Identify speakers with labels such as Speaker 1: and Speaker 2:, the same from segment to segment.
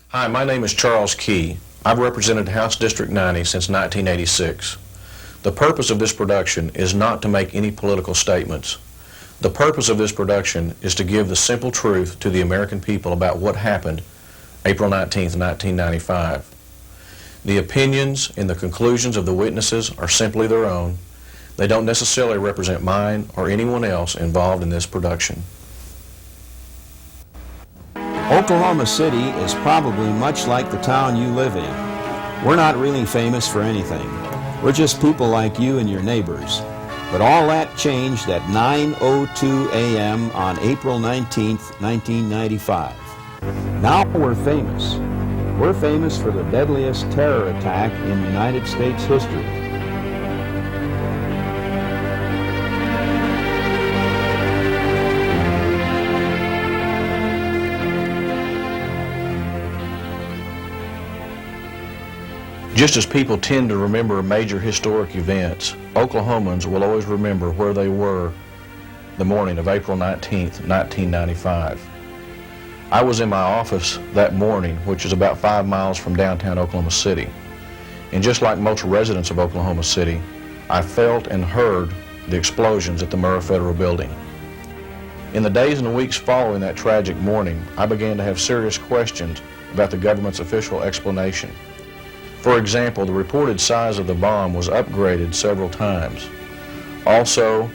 Speaker 1: Hi, my name is Charles Key. I've represented House District 90 since 1986. The purpose of this production is not to make any political statements. The purpose of this production is to give the simple truth to the American people about what happened April 19, 1995. The opinions and the conclusions of the witnesses are simply their own. They don't necessarily represent mine or anyone else involved in this production.
Speaker 2: Oklahoma City is probably much like the town you live in. We're not really famous for anything. We're just people like you and your neighbors. But all that changed at 9:02 a.m. on April 19, 1995. Now we're famous. We're famous for the deadliest terror attack in United States history.
Speaker 1: Just as people tend to remember major historic events, Oklahomans will always remember where they were the morning of April 19, 1995. I was in my office that morning, which is about 5 miles from downtown Oklahoma City. And just like most residents of Oklahoma City, I felt and heard the explosions at the Murrah Federal Building. In the days and weeks following that tragic morning, I began to have serious questions about the government's official explanation. For example, the reported size of the bomb was upgraded several times. Also,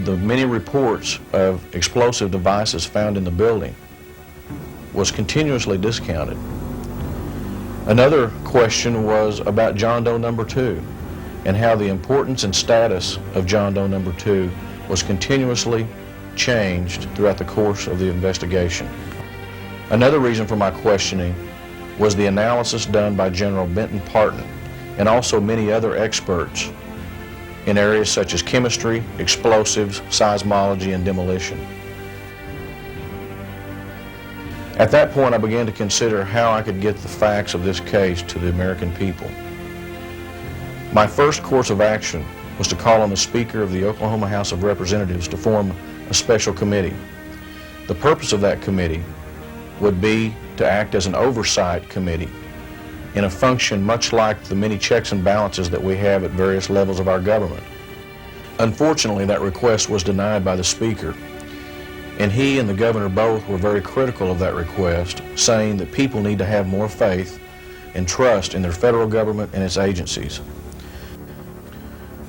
Speaker 1: the many reports of explosive devices found in the building was continuously discounted. Another question was about John Doe number 2 and how the importance and status of John Doe number 2 was continuously changed throughout the course of the investigation. Another reason for my questioning was the analysis done by General Benton Parton and also many other experts in areas such as chemistry, explosives, seismology, and demolition. At that point, I began to consider how I could get the facts of this case to the American people. My first course of action was to call on the Speaker of the Oklahoma House of Representatives to form a special committee. The purpose of that committee would be to act as an oversight committee in a function much like the many checks and balances that we have at various levels of our government. Unfortunately, that request was denied by the Speaker, and he and the Governor both were very critical of that request, saying that people need to have more faith and trust in their federal government and its agencies.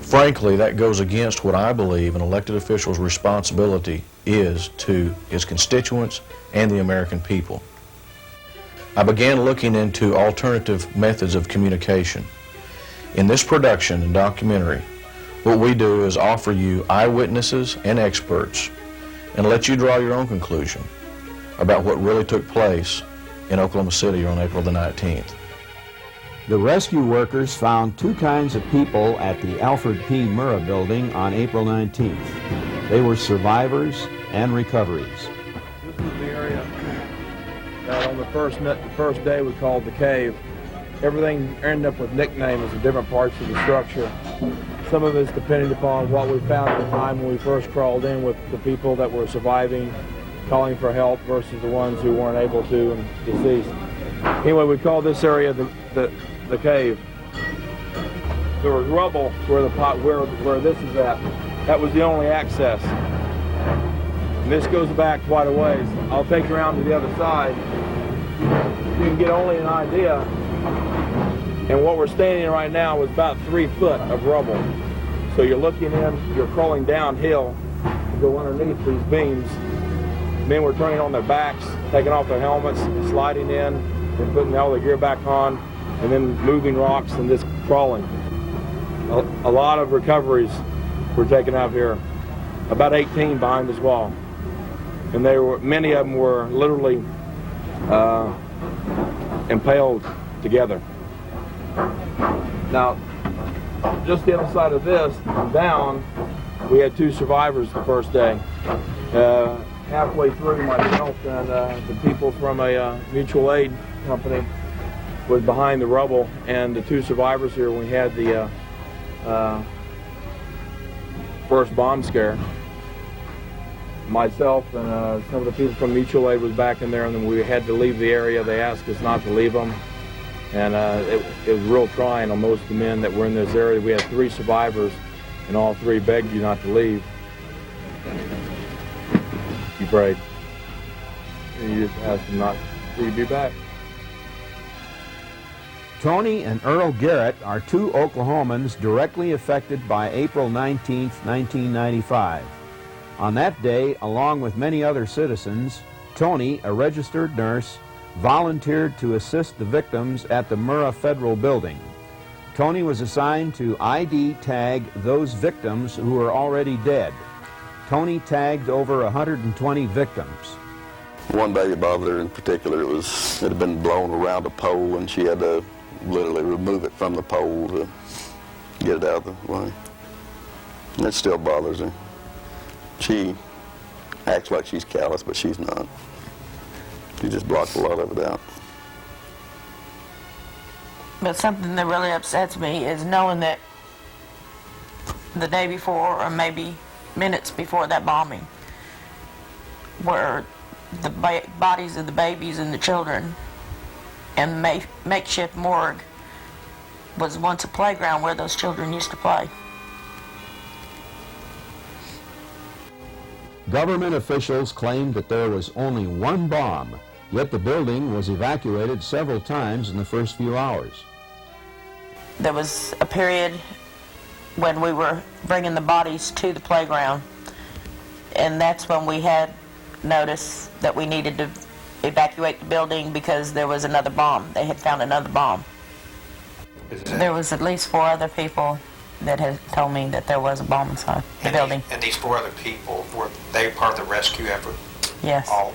Speaker 1: Frankly, that goes against what I believe an elected official's responsibility is to his constituents and the American people. I began looking into alternative methods of communication. In this production and documentary, what we do is offer you eyewitnesses and experts and let you draw your own conclusion about what really took place in Oklahoma City on April the 19th.
Speaker 2: The rescue workers found two kinds of people at the Alfred P. Murrah building on April 19th. They were survivors and recoveries.
Speaker 3: This is the area that on the first day we called the cave. Everything ended up with nicknames of different parts of the structure. Some of it's depending upon what we found at the time when we first crawled in, with the people that were surviving, calling for help, versus the ones who weren't able to and deceased. Anyway, we called this area the cave. There was rubble where this is at. That was the only access. And this goes back quite a ways. I'll take you around to the other side. You can get only an idea. And what we're standing in right now is about 3 foot of rubble. So you're looking in, you're crawling downhill to go underneath these beams. Men were turning on their backs, taking off their helmets, sliding in, and putting all their gear back on, and then moving rocks and just crawling. A lot of recoveries were taken out here, about 18 behind this wall. And many of them were literally impaled together. Now, just the other side of this, down, we had 2 survivors the first day. Halfway through, myself and the people from a mutual aid company was behind the rubble, and the 2 survivors here, we had the first bomb scare. Myself and some of the people from Mutual Aid was back in there, and then we had to leave the area. They asked us not to leave them, and it was real trying on most of the men that were in this area. We had 3 survivors, and all 3 begged you not to leave. You prayed. And you just asked them not to be back.
Speaker 2: Tony and Earl Garrett are 2 Oklahomans directly affected by April 19, 1995. On that day, along with many other citizens, Tony, a registered nurse, volunteered to assist the victims at the Murrah Federal Building. Tony was assigned to ID tag those victims who were already dead. Tony tagged over 120 victims.
Speaker 4: One baby bother in particular, it had been blown around a pole, and she had to literally remove it from the pole to get it out of the way. And it still bothers her. She acts like she's callous, but she's not. She just blocks a lot of it out.
Speaker 5: But something that really upsets me is knowing that the day before, or maybe minutes before that bombing, were the bodies of the babies and the children, and the makeshift morgue was once a playground where those children used to play.
Speaker 2: Government officials claimed that there was only 1 bomb, yet the building was evacuated several times in the first few hours.
Speaker 5: There was a period when we were bringing the bodies to the playground, and that's when we had notice that we needed to evacuate the building because there was another bomb. They had found another bomb. There was at least 4 other people that had told me that there was a bomb inside the building.
Speaker 6: And these 4 other people, were they part of the rescue effort?
Speaker 5: Yes.
Speaker 6: All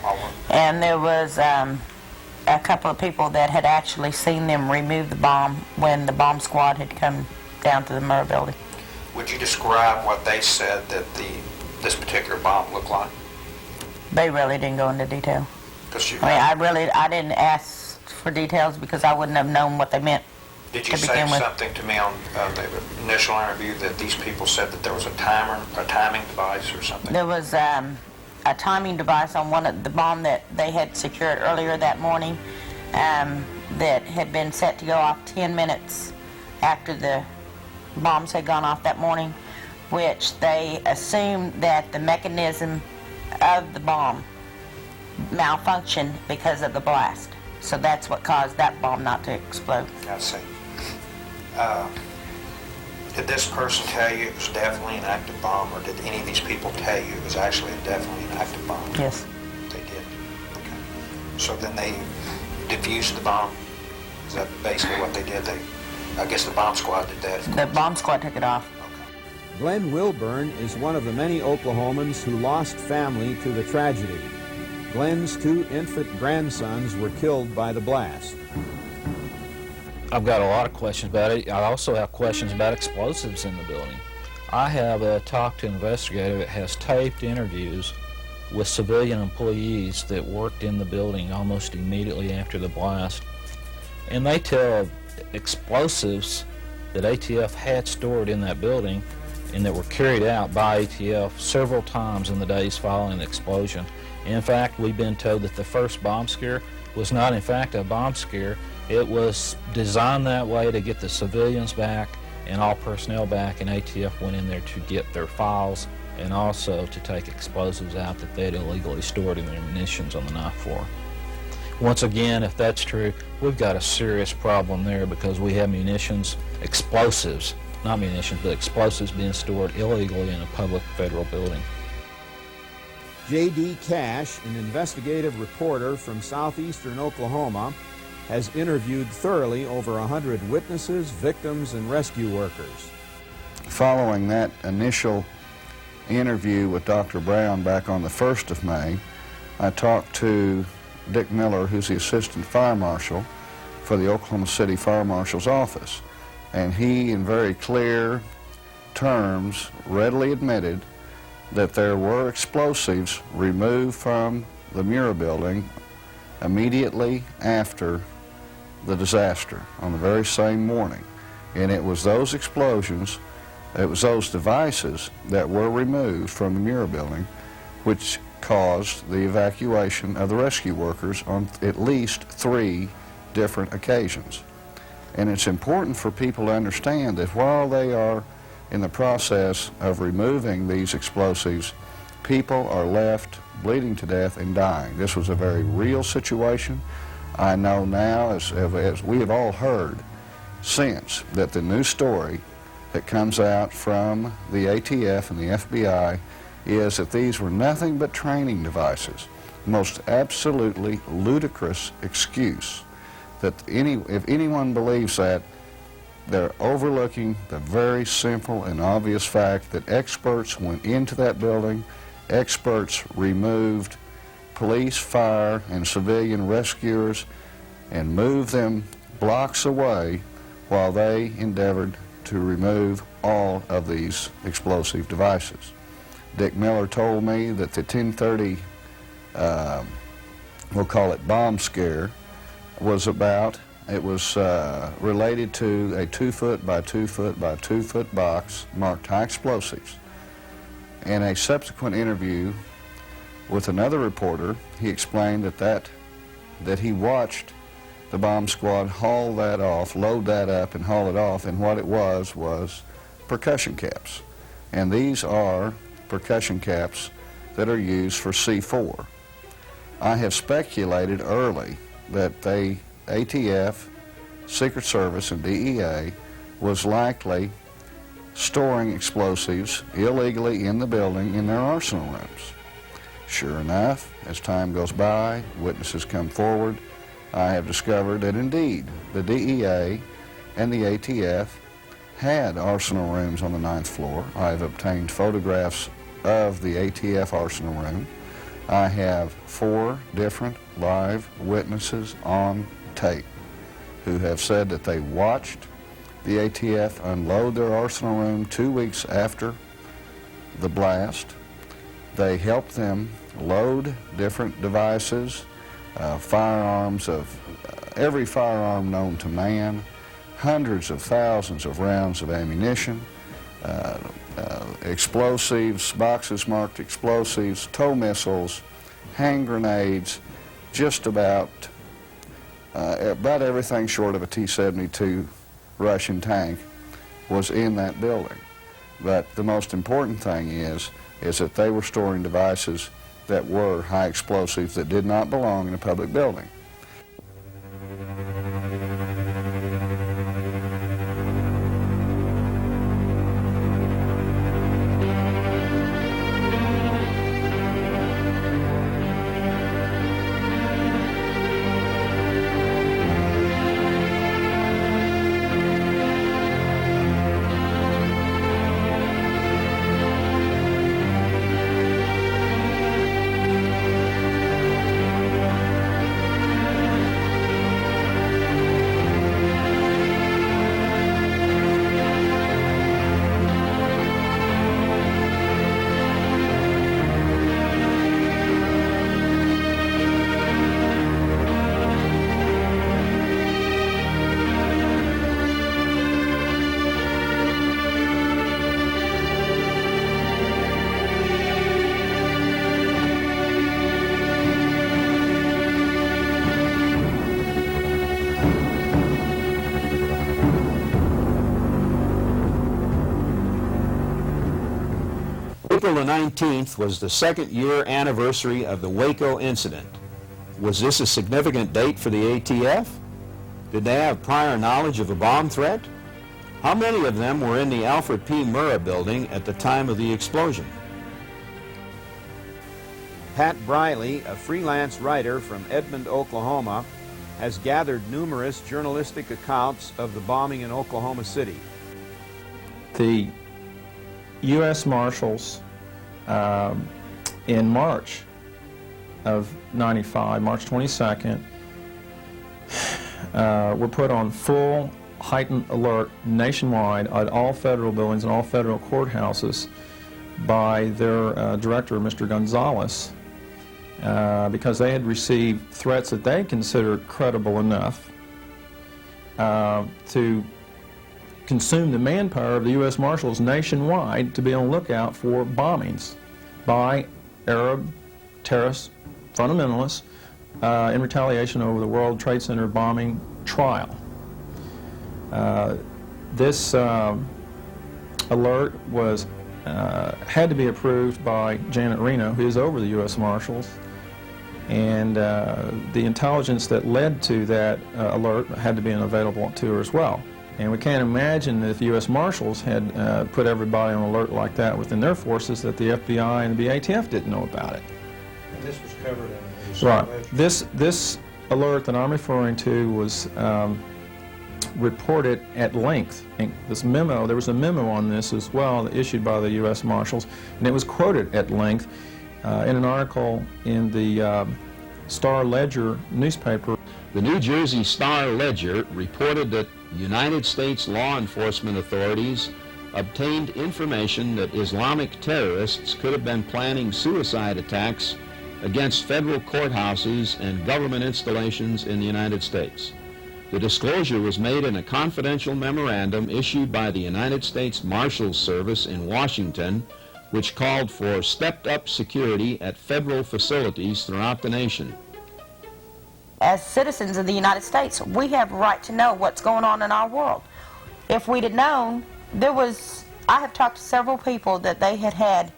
Speaker 5: and there was a couple of people that had actually seen them remove the bomb when the bomb squad had come down to the Murrah building.
Speaker 6: Would you describe what they said that this particular bomb looked like?
Speaker 5: They really didn't go into detail.
Speaker 6: I
Speaker 5: mean, I didn't ask for details because I wouldn't have known what they meant.
Speaker 6: Did you say something to me on the initial interview that these people said that there was a timing device or something?
Speaker 5: There was a timing device on one of the bomb that they had secured earlier that morning that had been set to go off 10 minutes after the bombs had gone off that morning, which they assumed that the mechanism of the bomb malfunctioned because of the blast. So that's what caused that bomb not to explode.
Speaker 6: I see. Did this person tell you it was definitely an active bomb, or did any of these people tell you it was actually definitely an active bomb?
Speaker 5: Yes.
Speaker 6: They did? Okay. So then they defused the bomb? Is that basically what they did? I guess the bomb squad did that.
Speaker 5: The bomb squad took it off.
Speaker 6: Okay.
Speaker 2: Glenn Wilburn is one of the many Oklahomans who lost family to the tragedy. Glenn's 2 infant grandsons were killed by the blast.
Speaker 7: I've got a lot of questions about it. I also have questions about explosives in the building. I have talked to an investigator that has taped interviews with civilian employees that worked in the building almost immediately after the blast. And they tell of explosives that ATF had stored in that building and that were carried out by ATF several times in the days following the explosion. In fact, we've been told that the first bomb scare was not in fact a bomb scare. It was designed that way to get the civilians back and all personnel back, and ATF went in there to get their files and also to take explosives out that they had illegally stored in their munitions on the ninth floor. Once again, if that's true, we've got a serious problem there because we have munitions, explosives, not munitions, but explosives being stored illegally in a public federal building.
Speaker 2: J.D. Cash, an investigative reporter from southeastern Oklahoma, has interviewed thoroughly over 100 witnesses, victims, and rescue workers.
Speaker 8: Following that initial interview with Dr. Brown back on the 1st of May, I talked to Dick Miller, who's the assistant fire marshal for the Oklahoma City Fire Marshal's office. And he, in very clear terms, readily admitted that there were explosives removed from the Murrah building immediately after the disaster on the very same morning. And it was those explosions, it was those devices that were removed from the Murrah building which caused the evacuation of the rescue workers on at least 3 different occasions. And it's important for people to understand that while they are in the process of removing these explosives, people are left bleeding to death and dying. This was a very real situation. I know now, as we have all heard since, that the new story that comes out from the ATF and the FBI is that these were nothing but training devices. Most absolutely ludicrous excuse. That if anyone believes that, they're overlooking the very simple and obvious fact that experts went into that building, experts removed police, fire, and civilian rescuers and moved them blocks away while they endeavored to remove all of these explosive devices. Dick Miller told me that the 1030, we'll call it bomb scare, was related to a 2-foot by 2-foot by 2-foot box marked high explosives. In a subsequent interview with another reporter, he explained that he watched the bomb squad haul that off, load that up and haul it off, and what it was percussion caps. And these are percussion caps that are used for C4. I have speculated early that the ATF, Secret Service, and DEA was likely storing explosives illegally in the building in their arsenal rooms. Sure enough, as time goes by, witnesses come forward, I have discovered that indeed the DEA and the ATF had arsenal rooms on the 9th floor. I have obtained photographs of the ATF arsenal room. I have 4 different live witnesses on tape who have said that they watched the ATF unload their arsenal room 2 weeks after the blast. They helped them load different devices, firearms of every firearm known to man, hundreds of thousands of rounds of ammunition, explosives, boxes marked explosives, tow missiles, hand grenades, just about everything short of a T-72 Russian tank was in that building. But the most important thing is that they were storing devices that were high explosives that did not belong in a public building.
Speaker 2: April the 19th was the 2nd year anniversary of the Waco incident. Was this a significant date for the ATF? Did they have prior knowledge of a bomb threat? How many of them were in the Alfred P. Murrah building at the time of the explosion? Pat Briley, a freelance writer from Edmond, Oklahoma, has gathered numerous journalistic accounts of the bombing in Oklahoma City.
Speaker 9: The U.S. Marshals in March of '95, March 22nd, were put on full heightened alert nationwide at all federal buildings and all federal courthouses by their director, Mr. Gonzalez, because they had received threats that they considered credible enough to consume the manpower of the U.S. Marshals nationwide to be on the lookout for bombings by Arab terrorist fundamentalists in retaliation over the World Trade Center bombing trial. This alert was had to be approved by Janet Reno, who is over the U.S. Marshals, and the intelligence that led to that alert had to be available to her as well. And we can't imagine that if the U.S. Marshals had put everybody on alert like that within their forces, that the FBI and the ATF didn't know about it.
Speaker 10: And this was covered in the
Speaker 9: Right.
Speaker 10: ledger.
Speaker 9: This alert that I'm referring to was reported at length. And this memo, there was a memo on this as well issued by the U.S. Marshals, and it was quoted at length in an article in the Star-Ledger newspaper.
Speaker 2: The New Jersey Star-Ledger reported that United States law enforcement authorities obtained information that Islamic terrorists could have been planning suicide attacks against federal courthouses and government installations in the United States. The disclosure was made in a confidential memorandum issued by the United States Marshals Service in Washington, which called for stepped-up security at federal facilities throughout the nation.
Speaker 5: As citizens of the United States, we have a right to know what's going on in our world. If we'd have known, I have talked to several people that they had had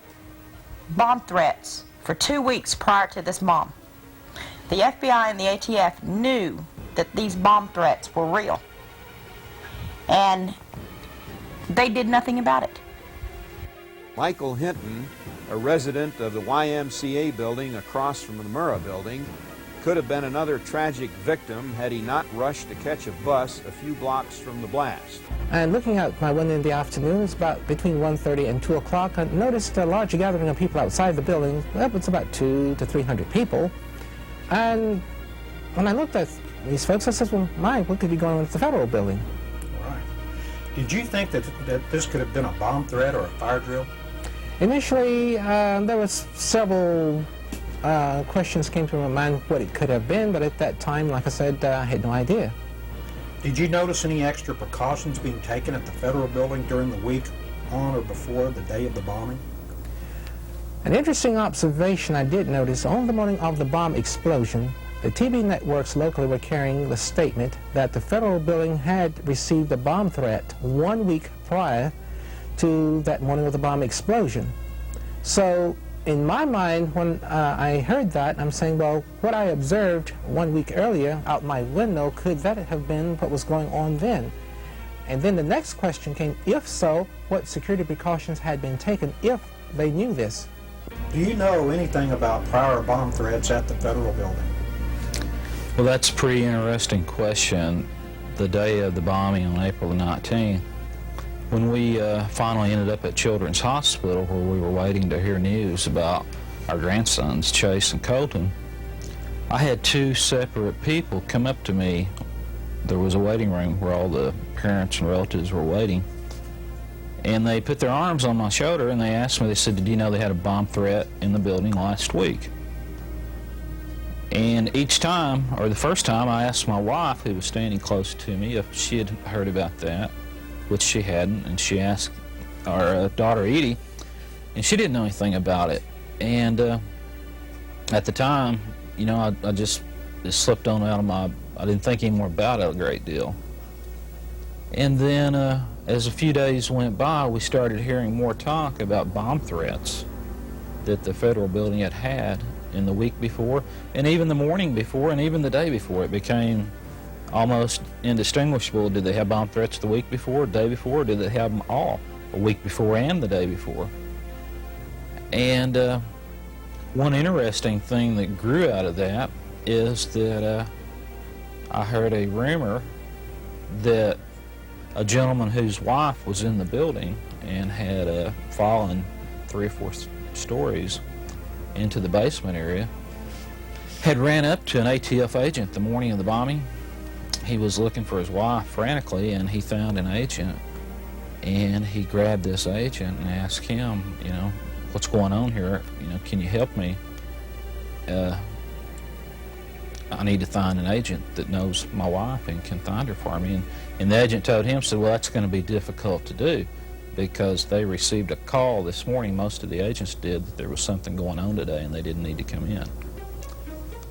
Speaker 5: bomb threats for 2 weeks prior to this bomb. The FBI and the ATF knew that these bomb threats were real, and they did nothing about it.
Speaker 2: Michael Hinton, a resident of the YMCA building across from the Murrah building, could have been another tragic victim had he not rushed to catch a bus a few blocks from the blast.
Speaker 11: And looking out my window in the afternoon, it's about between 1:30 and 2 o'clock, I noticed a large gathering of people outside the building. Well, it's about 200 to 300 people. And when I looked at these folks, I said, well, what could be going on at the federal building?
Speaker 10: Right. Did you think that this could have been a bomb threat or a fire drill?
Speaker 11: Initially, there was several questions came to my mind what it could have been, but at that time, like I said, I had no idea.
Speaker 10: Did you notice any extra precautions being taken at the federal building during the week on or before the day of the bombing?
Speaker 11: An interesting observation I did notice, on the morning of the bomb explosion, the TV networks locally were carrying the statement that the federal building had received a bomb threat 1 week prior to that morning of the bomb explosion. So in my mind, when I heard that, I'm saying, well, what I observed 1 week earlier out my window, could that have been what was going on then? And then the next question came, if so, what security precautions had been taken if they knew this?
Speaker 10: Do you know anything about prior bomb threats at the federal building?
Speaker 7: Well, that's a pretty interesting question. The day of the bombing on April the 19th, when we finally ended up at Children's Hospital where we were waiting to hear news about our grandsons, Chase and Colton, I had two separate people come up to me. There was a waiting room where all the parents and relatives were waiting. And they put their arms on my shoulder and they asked me, they said, did you know they had a bomb threat in the building last week? And each time, or the first time, I asked my wife, who was standing close to me, if she had heard about that, which she hadn't, and she asked our daughter Edie, and she didn't know anything about it. And at the time, you know, I just it slipped on out of my, I didn't think any more about it a great deal. And then as a few days went by, we started hearing more talk about bomb threats that the federal building had had in the week before, and even the morning before, and even the day before. It became almost indistinguishable. Did they have bomb threats the week before, the day before, or did they have them all, a week before and the day before? And one interesting thing that grew out of that is that I heard a rumor that a gentleman whose wife was in the building and had fallen 3 or 4 stories into the basement area, had ran up to an ATF agent the morning of the bombing. He was looking for his wife frantically, and he found an agent, and he grabbed this agent and asked him, you know, what's going on here? You know, can you help me? I need to find an agent that knows my wife and can find her for me. And the agent told him, said, well, that's going to be difficult to do. because they received a call this morning, most of the agents did, that there was something going on today and they didn't need to come in.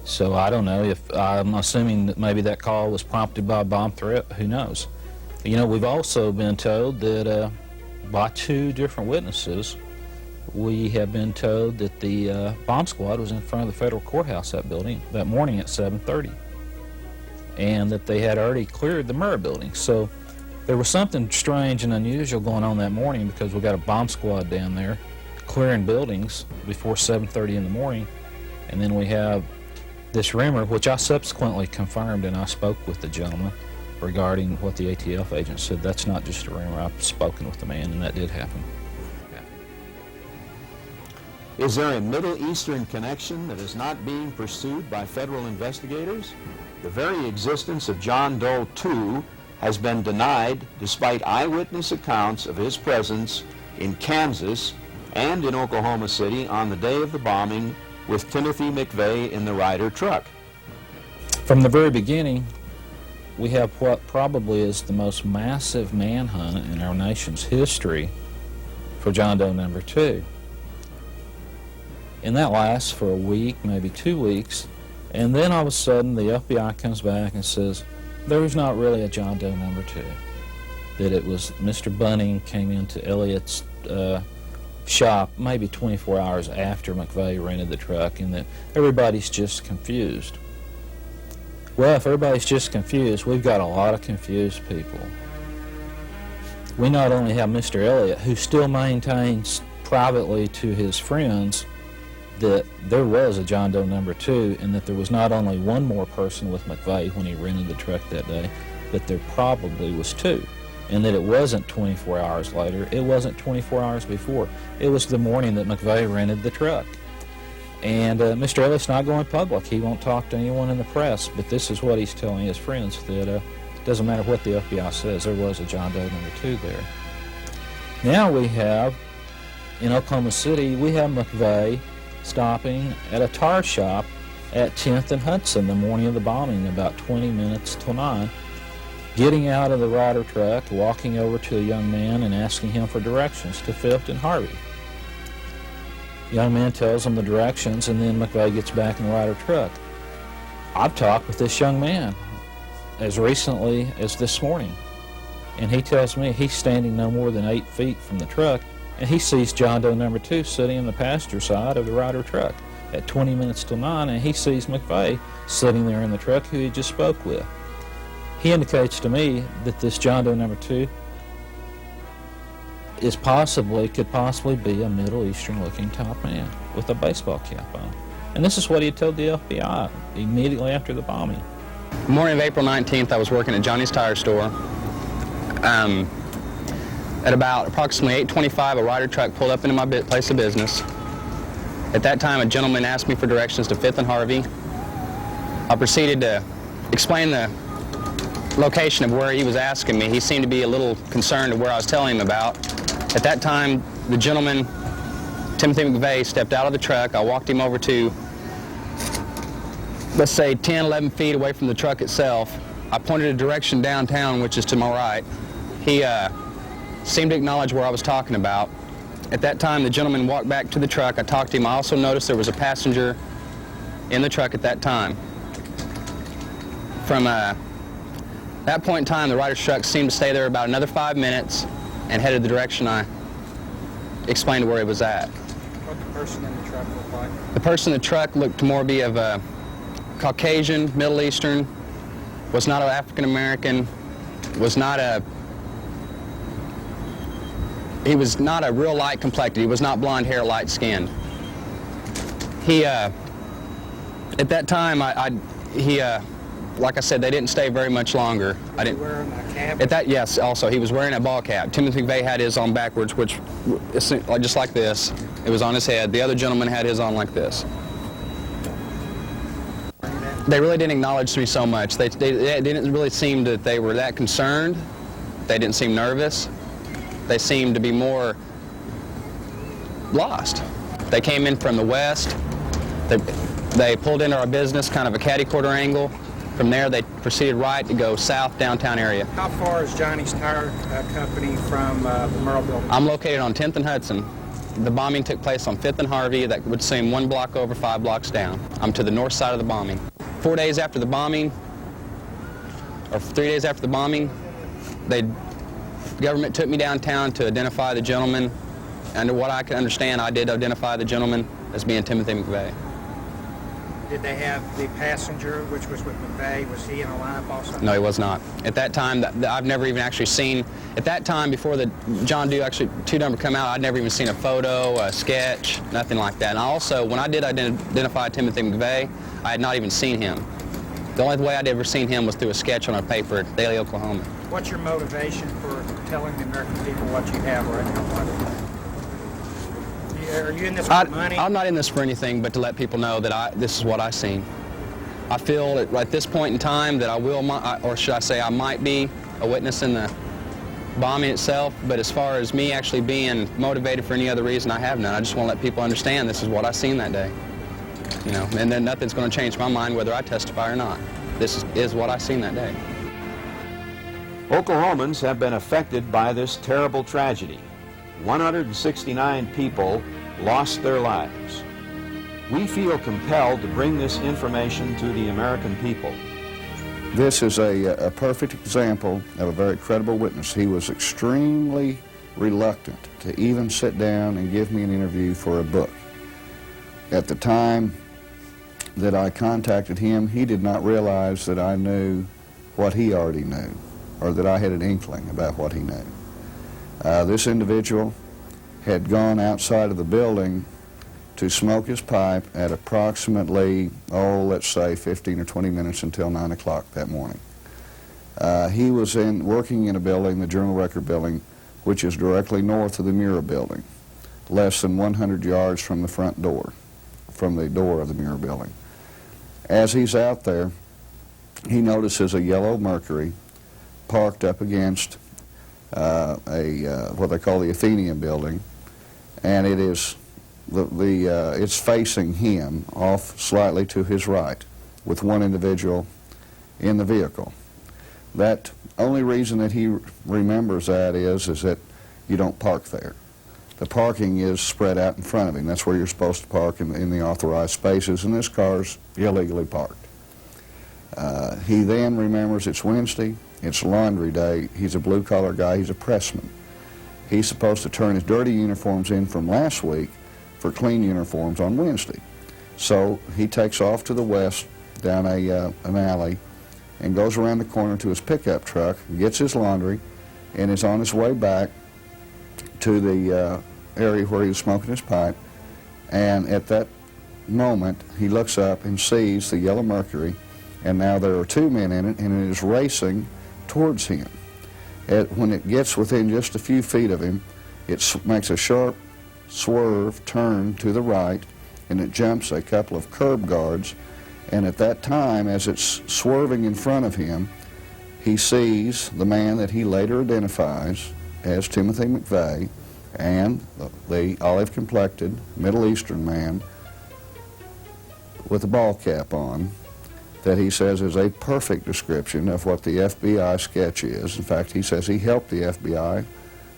Speaker 7: So I don't know if, I'm assuming that maybe that call was prompted by a bomb threat, who knows. You know, we've also been told that by 2 different witnesses, we have been told that the bomb squad was in front of the federal courthouse that morning at 7:30, and that they had already cleared the Murrah building. So there was something strange and unusual going on that morning, because we got a bomb squad down there clearing buildings before 7:30 in the morning, and then we have this rumor, which I subsequently confirmed, and I spoke with the gentleman regarding what the ATF agent said. That's not just a rumor. I've spoken with the man, and that did happen.
Speaker 2: Is there a Middle Eastern connection that is not being pursued by federal investigators? The very existence of John Doe II has been denied despite eyewitness accounts of his presence in Kansas and in Oklahoma City on the day of the bombing with Timothy McVeigh in the Ryder truck.
Speaker 7: From the very beginning, we have what probably is the most massive manhunt in our nation's history for John Doe number 2. And that lasts for a week, maybe 2 weeks, and then all of a sudden the FBI comes back and says there was not really a John Doe number 2, that it was Mr. Bunning came into Elliott's shop maybe 24 hours after McVeigh rented the truck, and that everybody's just confused. Well, if everybody's just confused, we've got a lot of confused people. We not only have Mr. Elliott, who still maintains privately to his friends that there was a John Doe number 2, and that there was not only one more person with McVeigh when he rented the truck that day, but there probably was 2, and that it wasn't 24 hours later, it wasn't 24 hours before, it was the morning that McVeigh rented the truck. And Mr. Elliott's not going public. He won't talk to anyone in the press, but this is what he's telling his friends, that it doesn't matter what the FBI says, there was a John Doe number 2 there. Now we have, in Oklahoma City, we have McVeigh stopping at a tire shop at 10th and Hudson the morning of the bombing, about 20 minutes till 9, getting out of the Ryder truck, walking over to a young man and asking him for directions to 5th and Harvey. The young man tells him the directions, and then McVeigh gets back in the Ryder truck. I've talked with this young man as recently as this morning, and he tells me he's standing no more than 8 feet from the truck, and he sees John Doe number 2 sitting in the passenger side of the Ryder truck at 20 minutes till 9, and he sees McVeigh sitting there in the truck who he just spoke with. He indicates to me that this John Doe number 2 could possibly be a Middle Eastern looking top man with a baseball cap on. And this is what he told the FBI immediately after the bombing.
Speaker 12: The morning of April 19th, I was working at Johnny's Tire Store. At about approximately 8:25, a Ryder truck pulled up into my place of business. At that time, a gentleman asked me for directions to 5th and Harvey. I proceeded to explain the location of where he was asking me. He seemed to be a little concerned of where I was telling him about. At that time, the gentleman, Timothy McVeigh, stepped out of the truck. I walked him over to, let's say, 10, 11 feet away from the truck itself. I pointed a direction downtown, which is to my right. He seemed to acknowledge where I was talking about. At that time, the gentleman walked back to the truck. I talked to him. I also noticed there was a passenger in the truck at that time. From that point in time, the Ryder truck seemed to stay there about another 5 minutes and headed the direction I explained where he was at.
Speaker 6: What did the person in the truck look like?
Speaker 12: The person in the truck looked to more be of a Caucasian, Middle Eastern, was not an African American, he was not a real light complected. He was not blonde hair, light skinned. He, at that time, like I said, they didn't stay very much longer.
Speaker 6: Was he wearing a cap?
Speaker 12: Yes, also, he was wearing a ball cap. Timothy McVeigh had his on backwards, which, just like this. It was on his head. The other gentleman had his on like this. They really didn't acknowledge me so much. They didn't really seem that they were that concerned. They didn't seem nervous. They seemed to be more lost. They came in from the west. They pulled into our business, kind of a catty-corner angle. From there, they proceeded right to go south downtown area.
Speaker 10: How far is Johnny's Tire Company from the Merle building?
Speaker 12: I'm located on 10th and Hudson. The bombing took place on 5th and Harvey. That would seem 1 block over, 5 blocks down. I'm to the north side of the bombing. 4 days after the bombing, or 3 days after the bombing, the government took me downtown to identify the gentleman. Under what I can understand, I did identify the gentleman as being Timothy McVeigh.
Speaker 10: Did they have the passenger, which was with McVeigh, was he in a lineup also?
Speaker 12: No, he was not. At that time, I've never even actually seen, at that time, before the John Doe actually 2 number come out, I'd never even seen a photo, a sketch, nothing like that. And also, when I did identify Timothy McVeigh, I had not even seen him. The only way I'd ever seen him was through a sketch on a paper, Daily Oklahoma.
Speaker 10: What's your motivation for telling the American people what you have right now? Are you in this for money?
Speaker 12: I'm not in this for anything but to let people know that this is what I've seen. I feel that at this point in time that I will, or should I say I might be a witness in the bombing itself, but as far as me actually being motivated for any other reason, I have none. I just want to let people understand this is what I seen that day. You know, and then nothing's going to change my mind whether I testify or not. This is what I seen that day.
Speaker 2: Oklahomans have been affected by this terrible tragedy. 169 people lost their lives. We feel compelled to bring this information to the American people.
Speaker 8: This is a perfect example of a very credible witness. He was extremely reluctant to even sit down and give me an interview for a book. At the time that I contacted him, he did not realize that I knew what he already knew, or that I had an inkling about what he knew. This individual had gone outside of the building to smoke his pipe at approximately, let's say 15 or 20 minutes until 9 o'clock that morning. He was working in a building, the Journal Record building, which is directly north of the Murrah building, less than 100 yards from the front door, from the door of the Murrah building. As he's out there, he notices a yellow Mercury parked up against what they call the Athenaeum building, and it is it's facing him off slightly to his right, with one individual in the vehicle. That only reason that he remembers that is that you don't park there. The parking is spread out in front of him. That's where you're supposed to park in the authorized spaces, and this car's illegally parked. He then remembers it's Wednesday, it's laundry day, he's a blue-collar guy, he's a pressman. He's supposed to turn his dirty uniforms in from last week for clean uniforms on Wednesday. So he takes off to the west down an alley and goes around the corner to his pickup truck, gets his laundry, and is on his way back to the area where he was smoking his pipe. And at that moment, he looks up and sees the yellow Mercury, and now there are 2 men in it, and it is racing towards him. When it gets within just a few feet of him, it makes a sharp swerve turn to the right, and it jumps a couple of curb guards. And at that time, as it's swerving in front of him, he sees the man that he later identifies as Timothy McVeigh, and the olive-complected Middle Eastern man with a ball cap on, that he says is a perfect description of what the FBI sketch is. In fact, he says he helped the FBI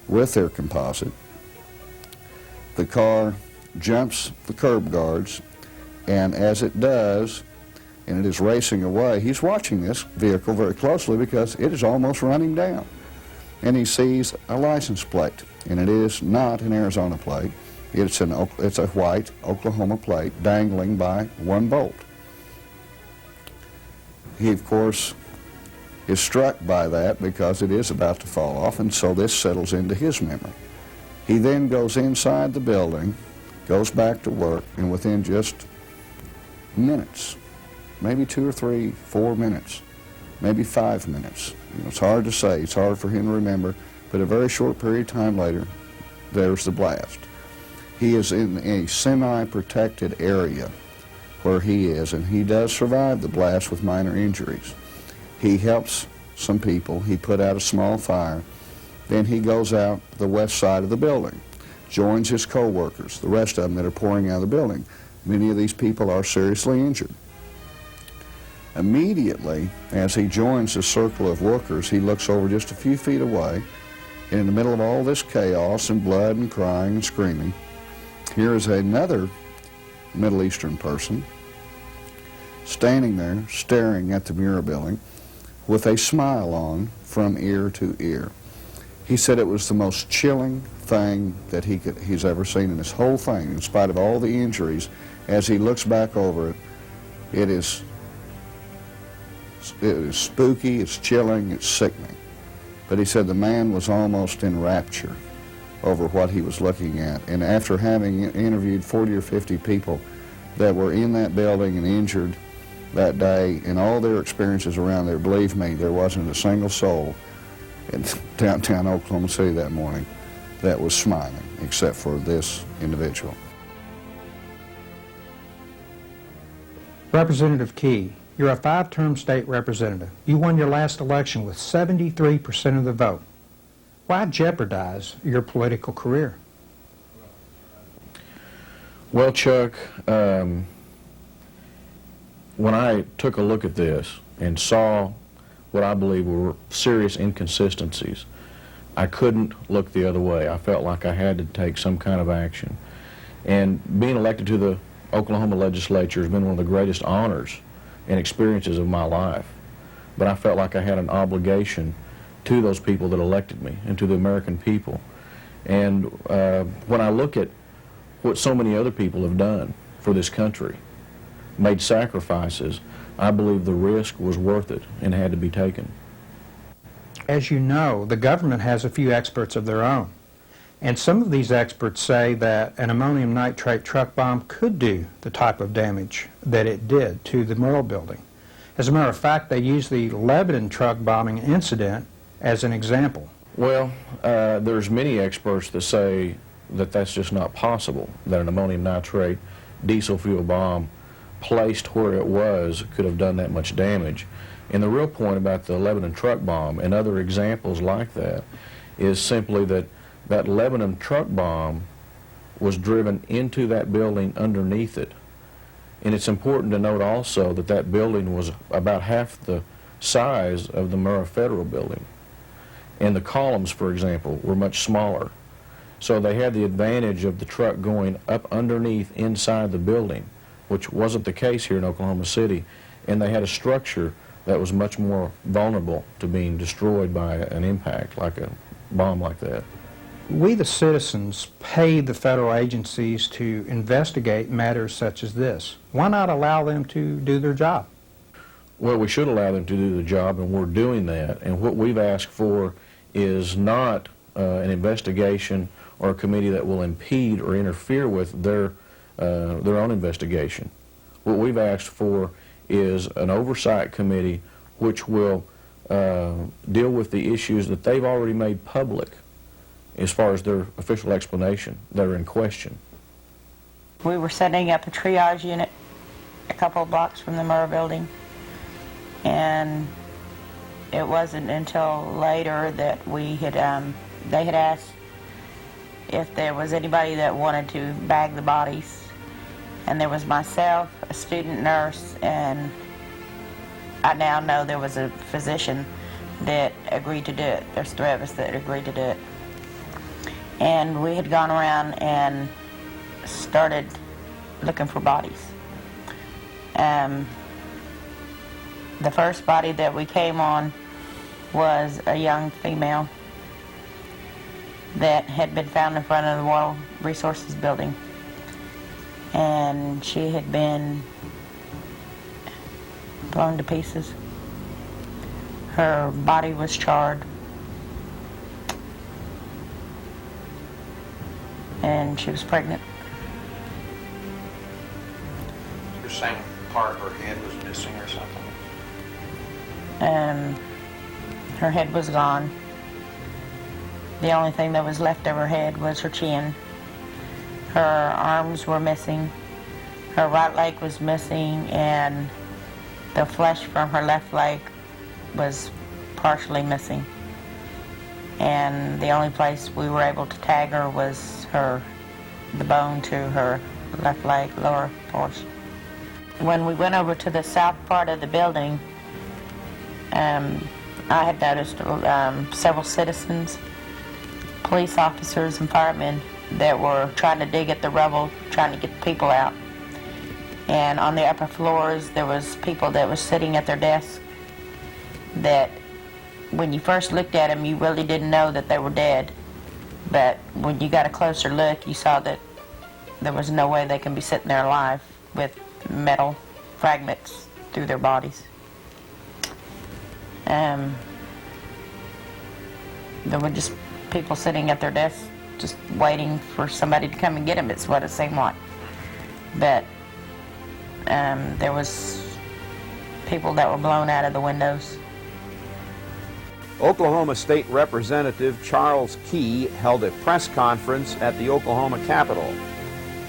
Speaker 8: with their composite. The car jumps the curb guards, and as it does, and it is racing away, he's watching this vehicle very closely because it is almost running down. And he sees a license plate, and it is not an Arizona plate. It's a white Oklahoma plate dangling by one bolt. He, of course, is struck by that because it is about to fall off, and so this settles into his memory. He then goes inside the building, goes back to work, and within just minutes, maybe 2 or 3, 4 minutes, maybe 5 minutes, it's hard to say, it's hard for him to remember, but a very short period of time later, there's the blast. He is in a semi-protected area where he is, and he does survive the blast with minor injuries. He helps some people. He put out a small fire. Then he goes out the west side of the building, joins his co-workers, the rest of them that are pouring out of the building. Many of these people are seriously injured. Immediately, as he joins the circle of workers, he looks over just a few feet away, and in the middle of all this chaos and blood and crying and screaming, here is another Middle Eastern person standing there staring at the Murrah building with a smile on from ear to ear. He said it was the most chilling thing that he's ever seen in his whole thing, in spite of all the injuries. As he looks back over it, it is spooky, it's chilling, it's sickening. But he said the man was almost in rapture over what he was looking at. And after having interviewed 40 or 50 people that were in that building and injured that day, and all their experiences around there, believe me, there wasn't a single soul in downtown Oklahoma City that morning that was smiling, except for this individual.
Speaker 10: Representative Key, you're a 5-term state representative. You won your last election with 73% of the vote. Why jeopardize your political career?
Speaker 1: Well, Chuck, when I took a look at this and saw what I believe were serious inconsistencies, I couldn't look the other way. I felt like I had to take some kind of action. And being elected to the Oklahoma legislature has been one of the greatest honors and experiences of my life. But I felt like I had an obligation to those people that elected me and to the American people. And when I look at what so many other people have done for this country, made sacrifices, I believe the risk was worth it and had to be taken.
Speaker 10: As you know, the government has a few experts of their own. And some of these experts say that an ammonium nitrate truck bomb could do the type of damage that it did to the Murrah building. As a matter of fact, they use the Lebanon truck bombing incident as an example.
Speaker 1: Well, there's many experts that say that that's just not possible, that an ammonium nitrate diesel fuel bomb placed where it was could have done that much damage. And the real point about the Lebanon truck bomb and other examples like that is simply that that Lebanon truck bomb was driven into that building underneath it. And it's important to note also that that building was about half the size of the Murrah Federal building. And the columns, for example, were much smaller. So they had the advantage of the truck going up underneath inside the building, which wasn't the case here in Oklahoma City. And they had a structure that was much more vulnerable to being destroyed by an impact, like a bomb like that.
Speaker 10: We, the citizens, pay the federal agencies to investigate matters such as this. Why not allow them to do their job?
Speaker 1: Well, we should allow them to do the job, and we're doing that. And what we've asked for is not an investigation or a committee that will impede or interfere with their own investigation. What we've asked for is an oversight committee which will deal with the issues that they've already made public as far as their official explanation that are in question.
Speaker 5: We were setting up a triage unit a couple of blocks from the Murrah building, and it wasn't until later that we had they had asked if there was anybody that wanted to bag the bodies, and there was myself, a student nurse, and I now know there was a physician that agreed to do it. There's 3 of us that agreed to do it. And we had gone around and started looking for bodies. The first body that we came on was a young female that had been found in front of the Water Resources building. And she had been blown to pieces. Her body was charred. And she was pregnant.
Speaker 6: You're saying part of her head was missing or something?
Speaker 5: Her head was gone. The only thing that was left of her head was her chin. Her arms were missing. Her right leg was missing, and the flesh from her left leg was partially missing. And the only place we were able to tag her was the bone to her left leg, lower portion. when we went over to the south part of the building, I had noticed several citizens, police officers, and firemen that were trying to dig at the rubble, trying to get the people out. And on the upper floors, there was people that were sitting at their desks that, when you first looked at them, you really didn't know that they were dead. But when you got a closer look, you saw that there was no way they can be sitting there alive with metal fragments through their bodies. There were just people sitting at their desks just waiting for somebody to come and get them, it's what it seemed like. But there was people that were blown out of the windows.
Speaker 2: Oklahoma State Representative Charles Key held a press conference at the Oklahoma Capitol.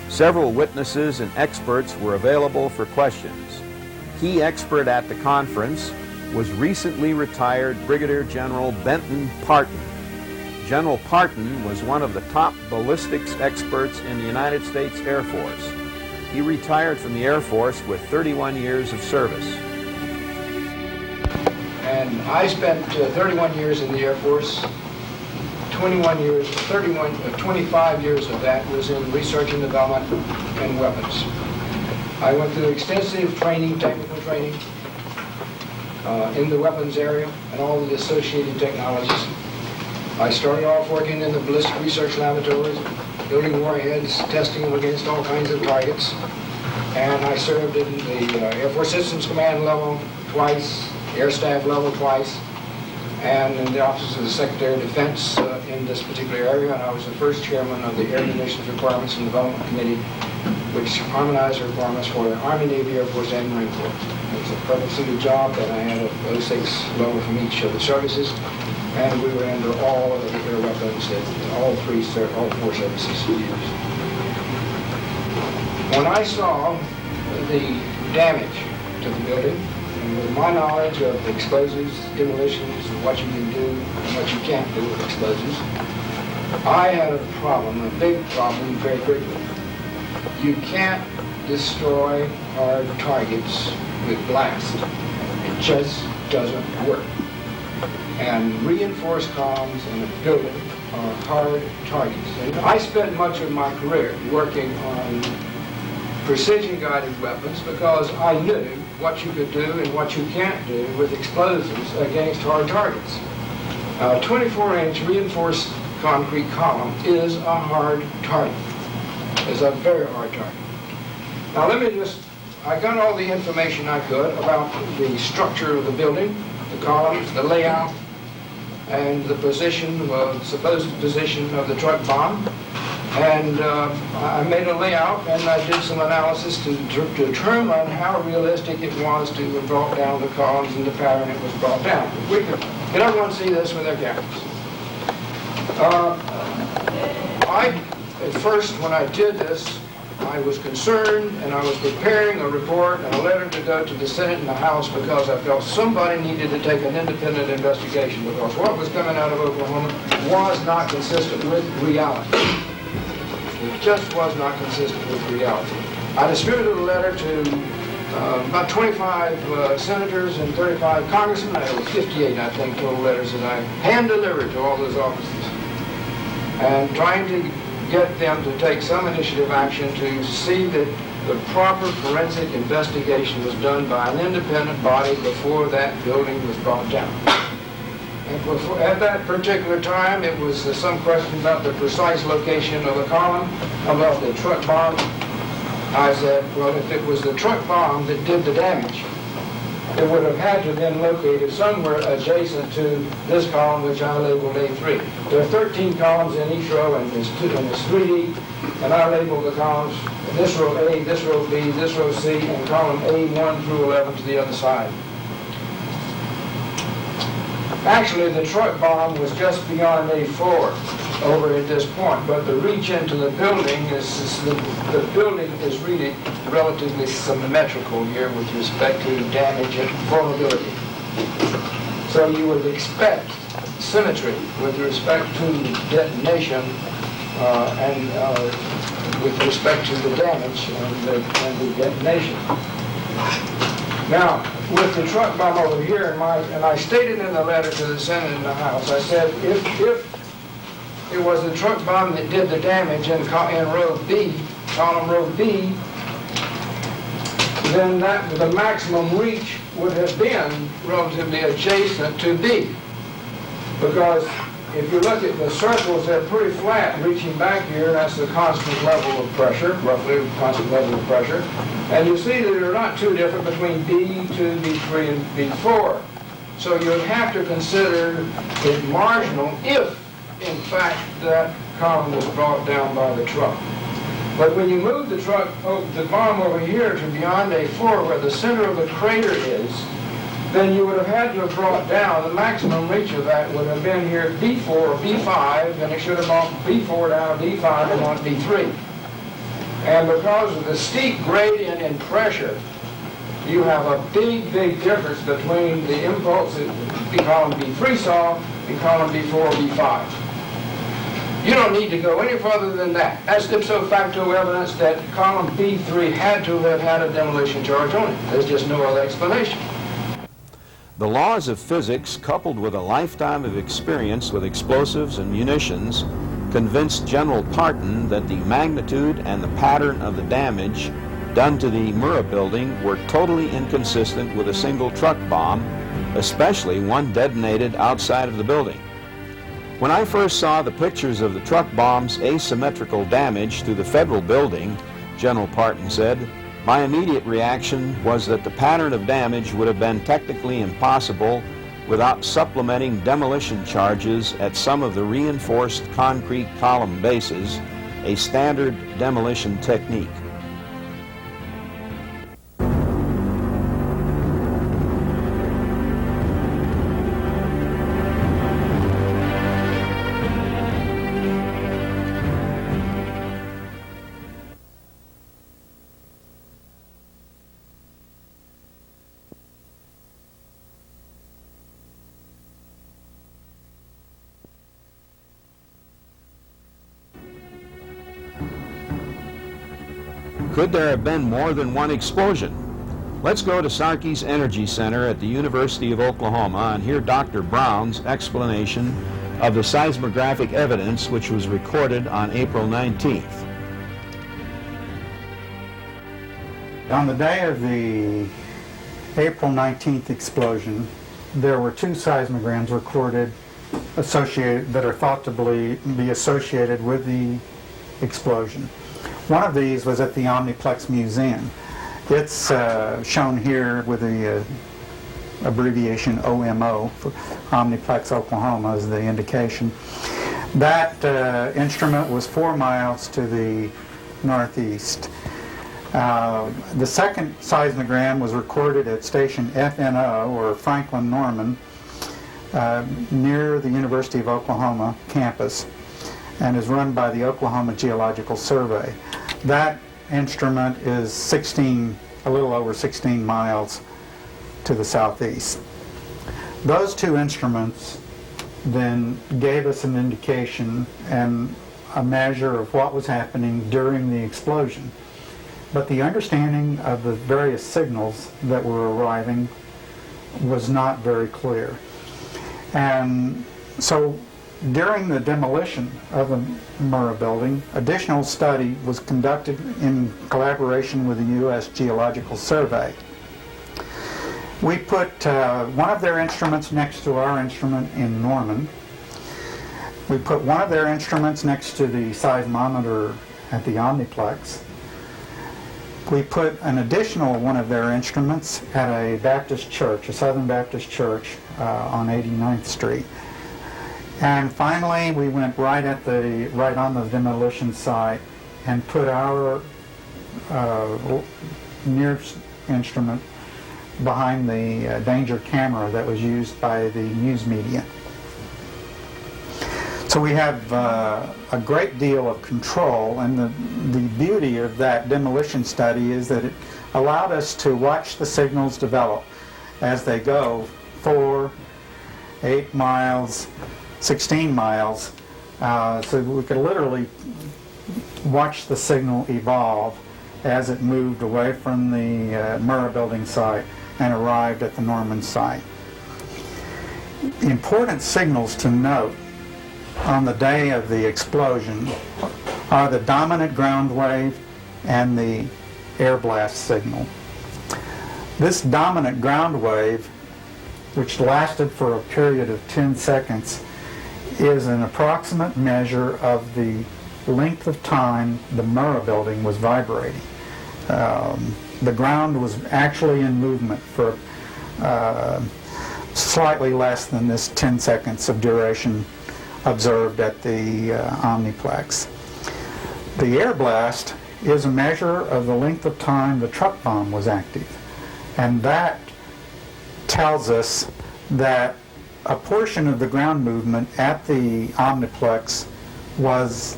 Speaker 2: Several witnesses and experts were available for questions. Key expert at the conference was recently retired Brigadier General Benton Parton. General Parton was one of the top ballistics experts in the United States Air Force. He retired from the Air Force with 31 years of service.
Speaker 13: And I spent 31 years in the Air Force. 25 years of that was in research and development and weapons. I went through extensive training, technical training, in the weapons area and all the associated technologies. I started off working in the ballistic research laboratories, building warheads, testing them against all kinds of targets. And I served in the Air Force Systems Command level twice, Air Staff level twice, and in the Office of the Secretary of Defense in this particular area. And I was the first chairman of the Air Munitions Requirements and Development Committee, which harmonized the requirements for the Army, Navy, Air Force, and Marine Corps. It was a perfect suited job that I had a 06 level from each of the services, and we were under all of the air weapons that all four services used. When I saw the damage to the building, and with my knowledge of explosives, demolitions, and what you can do and what you can't do with explosives, I had a problem, a big problem, very quickly. You can't destroy hard targets with blast. It just doesn't work. And reinforced columns in a building are hard targets. And I spent much of my career working on precision-guided weapons because I knew what you could do and what you can't do with explosives against hard targets. A 24-inch reinforced concrete column is a hard target. It's a very hard target. Now I got all the information I could about the structure of the building, the columns, the layout, and the position, supposed position of the truck bomb. And I made a layout, and I did some analysis to determine how realistic it was to have brought down the columns and the pattern it was brought down. Can everyone see this with their cameras? At first, when I did this, I was concerned, and I was preparing a report and a letter to go to the Senate and the House because I felt somebody needed to take an independent investigation because what was coming out of Oklahoma was not consistent with reality. It just was not consistent with reality. I distributed a letter to about 25 senators and 35 congressmen. There were 58, I think, total letters that I hand-delivered to all those offices. And trying to get them to take some initiative action to see that the proper forensic investigation was done by an independent body before that building was brought down. And at that particular time, it was some question about the precise location of the column, about the truck bomb. I said, well, if it was the truck bomb that did the damage, it would have had to have been located somewhere adjacent to this column, which I labeled A3. There are 13 columns in each row, and there's 3D, and I labeled the columns, this row A, this row B, this row C, and column A1 through 11 to the other side. Actually, the truck bomb was just beyond A4 over at this point, but the reach into the building the building is really relatively symmetrical here with respect to damage and vulnerability. So you would expect symmetry with respect to detonation and with respect to the damage and the detonation. Now, with the truck bomb over here, and I stated in the letter to the Senate and the House, I said if it was the truck bomb that did the damage in row B, column row B, then the maximum reach would have been relatively adjacent to B. Because if you look at the circles, they're pretty flat reaching back here. That's the constant level of pressure, roughly the constant level of pressure. And you see that they're not too different between B2, B3, and B4. So you'd have to consider it marginal if, in fact, that column was brought down by the truck. But when you move the bomb over here to beyond A4, where the center of the crater is, then you would have had to have brought down, the maximum reach of that would have been here at B4 or B5, and it should have brought B4 down to B5 and on B3. And because of the steep gradient in pressure, you have a big, big difference between the impulse that column B3 saw and column B4 or B5. You don't need to go any further than that. That's ipso facto evidence that column B3 had to have had a demolition charge on it. There's just no other explanation.
Speaker 2: The laws of physics, coupled with a lifetime of experience with explosives and munitions, convinced General Parton that the magnitude and the pattern of the damage done to the Murrah building were totally inconsistent with a single truck bomb, especially one detonated outside of the building. When I first saw the pictures of the truck bomb's asymmetrical damage to the federal building, General Parton said, my immediate reaction was that the pattern of damage would have been technically impossible without supplementing demolition charges at some of the reinforced concrete column bases, a standard demolition technique. Could there have been more than one explosion? Let's go to Sarkis Energy Center at the University of Oklahoma and hear Dr. Brown's explanation of the seismographic evidence which was recorded on April 19th.
Speaker 14: On the day of the April 19th explosion, there were two seismograms recorded that are thought to be associated with the explosion. One of these was at the Omniplex Museum. It's shown here with the abbreviation OMO for Omniplex, Oklahoma as the indication. That instrument was 4 miles to the northeast. The second seismogram was recorded at station FNO, or Franklin Norman, near the University of Oklahoma campus, and is run by the Oklahoma Geological Survey. That instrument is a little over 16 miles to the southeast. Those two instruments then gave us an indication and a measure of what was happening during the explosion. But the understanding of the various signals that were arriving was not very clear. And so during the demolition of the Murrah building, additional study was conducted in collaboration with the U.S. Geological Survey. We put one of their instruments next to our instrument in Norman. We put one of their instruments next to the seismometer at the Omniplex. We put an additional one of their instruments at a Baptist church, a Southern Baptist church on 89th Street. And finally, we went right on the demolition site and put our nearest instrument behind the danger camera that was used by the news media. So we have a great deal of control, and the beauty of that demolition study is that it allowed us to watch the signals develop as they go 4, 8 miles, 16 miles, so we could literally watch the signal evolve as it moved away from the Murrah Building site and arrived at the Norman site. Important signals to note on the day of the explosion are the dominant ground wave and the air blast signal. This dominant ground wave, which lasted for a period of 10 seconds, is an approximate measure of the length of time the Murrah Building was vibrating. The ground was actually in movement for slightly less than this 10 seconds of duration observed at the Omniplex. The air blast is a measure of the length of time the truck bomb was active, and that tells us that a portion of the ground movement at the Omniplex was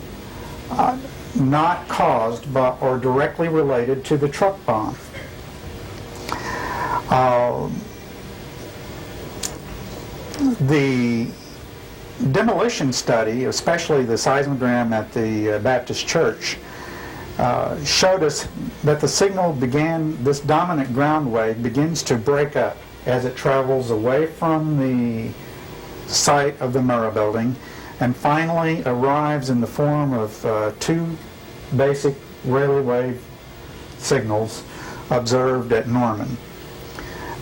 Speaker 14: not caused by or directly related to the truck bomb. The demolition study, especially the seismogram at the Baptist Church, showed us that the signal this dominant ground wave begins to break up as it travels away from the site of the Murrah Building and finally arrives in the form of two basic Rayleigh wave signals observed at Norman.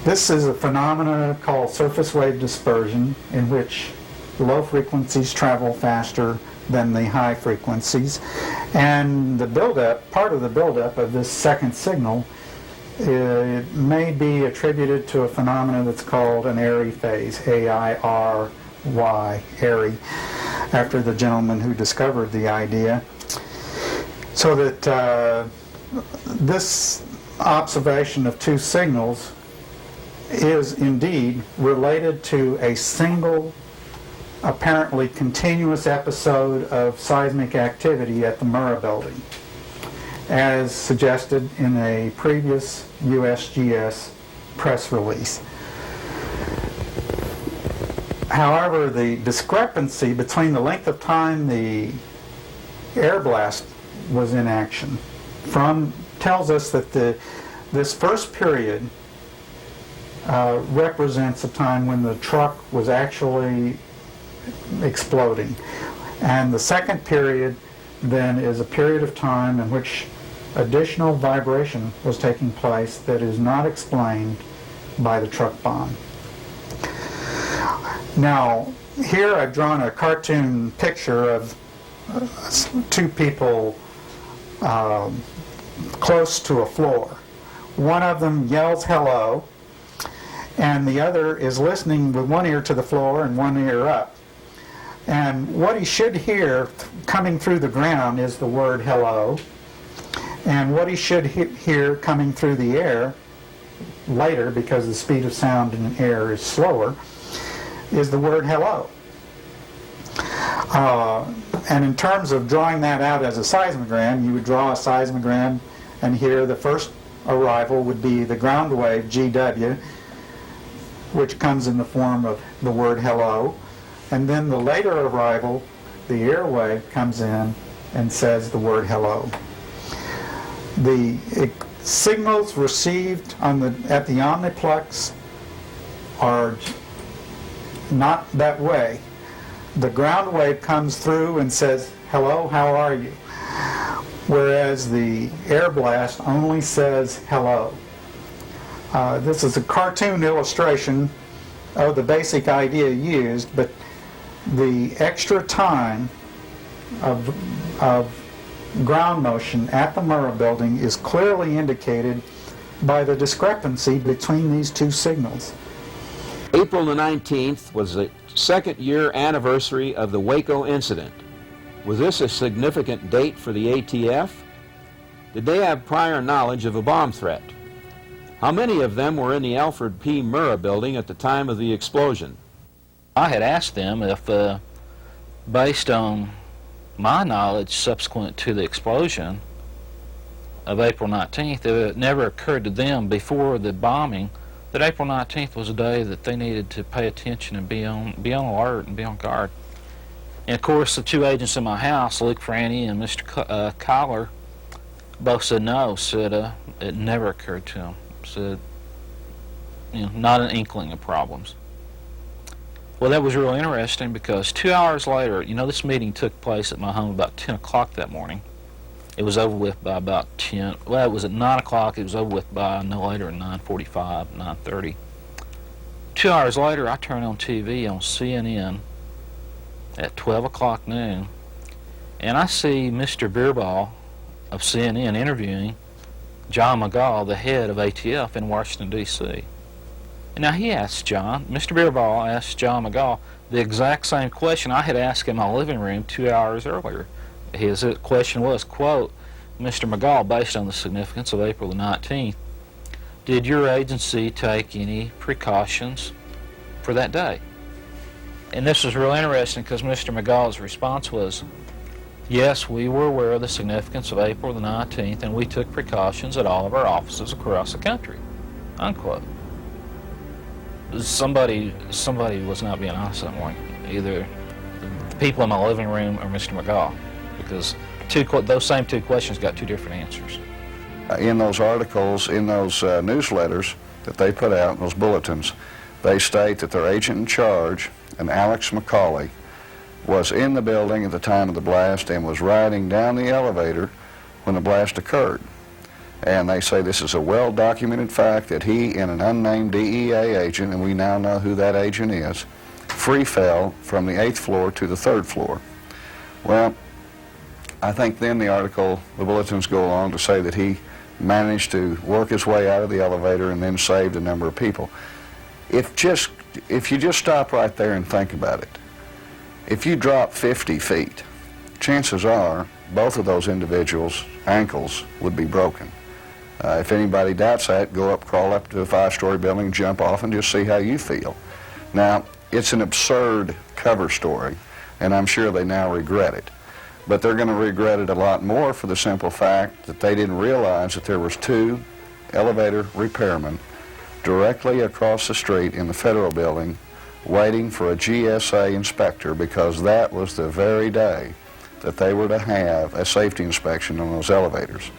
Speaker 14: This is a phenomenon called surface wave dispersion, in which low frequencies travel faster than the high frequencies, and the buildup, part of the buildup of this second signal, it may be attributed to a phenomenon that's called an Airy phase, A-I-R-Y, Airy, after the gentleman who discovered the idea. So that this observation of two signals is indeed related to a single, apparently continuous episode of seismic activity at the Murrah Building, as suggested in a previous USGS press release. However, the discrepancy between the length of time the air blast was in action tells us that this first period represents a time when the truck was actually exploding, and the second period then is a period of time in which additional vibration was taking place that is not explained by the truck bomb. Now, here I've drawn a cartoon picture of two people close to a floor. One of them yells hello, and the other is listening with one ear to the floor and one ear up. And what he should hear coming through the ground is the word hello, and what he should hear coming through the air later, because the speed of sound in air is slower, is the word hello. And in terms of drawing that out as a seismogram, you would draw a seismogram, and here the first arrival would be the ground wave GW, which comes in the form of the word hello, and then the later arrival, the air wave, comes in and says the word hello. The signals received at the Omniplex are not that way. The ground wave comes through and says, hello, how are you? Whereas the air blast only says hello. This is a cartoon illustration of the basic idea used, but the extra time of ground motion at the Murrah Building is clearly indicated by the discrepancy between these two signals.
Speaker 2: April the 19th was the second year anniversary of the Waco incident. Was this a significant date for the ATF? Did they have prior knowledge of a bomb threat? How many of them were in the Alfred P. Murrah Building at the time of the explosion?
Speaker 7: I had asked them if, based on my knowledge subsequent to the explosion of April 19th, it never occurred to them before the bombing that April 19th was a day that they needed to pay attention and be on alert and be on guard. And of course, the two agents in my house, Luke Franny and Mr. Collar, Both said no, said it never occurred to them, said, not an inkling of problems. Well, that was real interesting because 2 hours later, this meeting took place at my home about 10 o'clock that morning. It was over with by about 10, well, it was at 9 o'clock, it was over with by no later than 9:45, 9:30. 2 hours later, I turned on TV on CNN at 12 o'clock noon, and I see Mr. Beerball of CNN interviewing John McGaugh, the head of ATF in Washington, D.C. And now he asked Mr. Beerball asked John McGaugh the exact same question I had asked in my living room 2 hours earlier. His question was, quote, Mr. McGaugh, based on the significance of April the 19th, did your agency take any precautions for that day? And this was real interesting because Mr. McGaugh's response was, yes, we were aware of the significance of April the 19th and we took precautions at all of our offices across the country, unquote. Somebody was not being honest that morning, either the people in my living room or Mr. McGaugh, because those same two questions got two different answers.
Speaker 8: In those articles, in those newsletters that they put out, those bulletins, they state that their agent in charge, an Alex McCauley, was in the building at the time of the blast and was riding down the elevator when the blast occurred. And they say this is a well-documented fact that he and an unnamed DEA agent, and we now know who that agent is, free fell from the 8th floor to the 3rd floor. Well, I think then the bulletins go along to say that he managed to work his way out of the elevator and then saved a number of people. If you just stop right there and think about it, if you drop 50 feet, chances are both of those individuals' ankles would be broken. If anybody doubts that, crawl up to a 5-story building, jump off, and just see how you feel. Now, it's an absurd cover story, and I'm sure they now regret it. But they're going to regret it a lot more for the simple fact that they didn't realize that there was 2 elevator repairmen directly across the street in the federal building waiting for a GSA inspector, because that was the very day that they were to have a safety inspection on those elevators.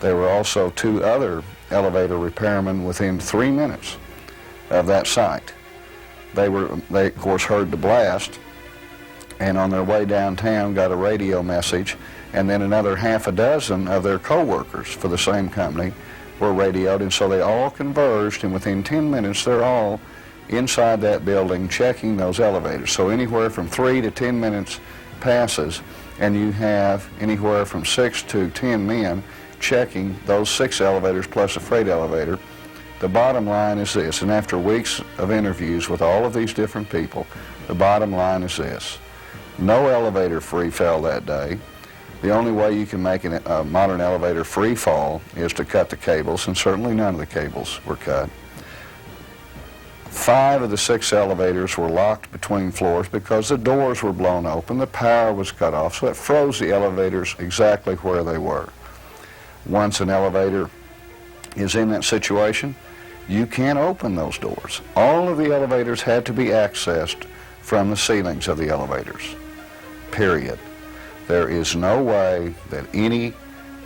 Speaker 8: There were also 2 other elevator repairmen within 3 minutes of that site. They of course heard the blast, and on their way downtown got a radio message, and then another half a dozen of their co-workers for the same company were radioed, and so they all converged, and within 10 minutes they're all inside that building checking those elevators. So anywhere from 3 to 10 minutes passes, and you have anywhere from 6 to 10 men checking those 6 elevators plus a freight elevator. The bottom line is this, and after weeks of interviews with all of these different people, the bottom line is this: no elevator free fell that day. The only way you can make a modern elevator free fall is to cut the cables, and certainly none of the cables were cut. 5 of the 6 elevators were locked between floors because the doors were blown open, the power was cut off, so it froze the elevators exactly where they were. Once an elevator is in that situation, you can't open those doors. All of the elevators had to be accessed from the ceilings of the elevators, period. There is no way that any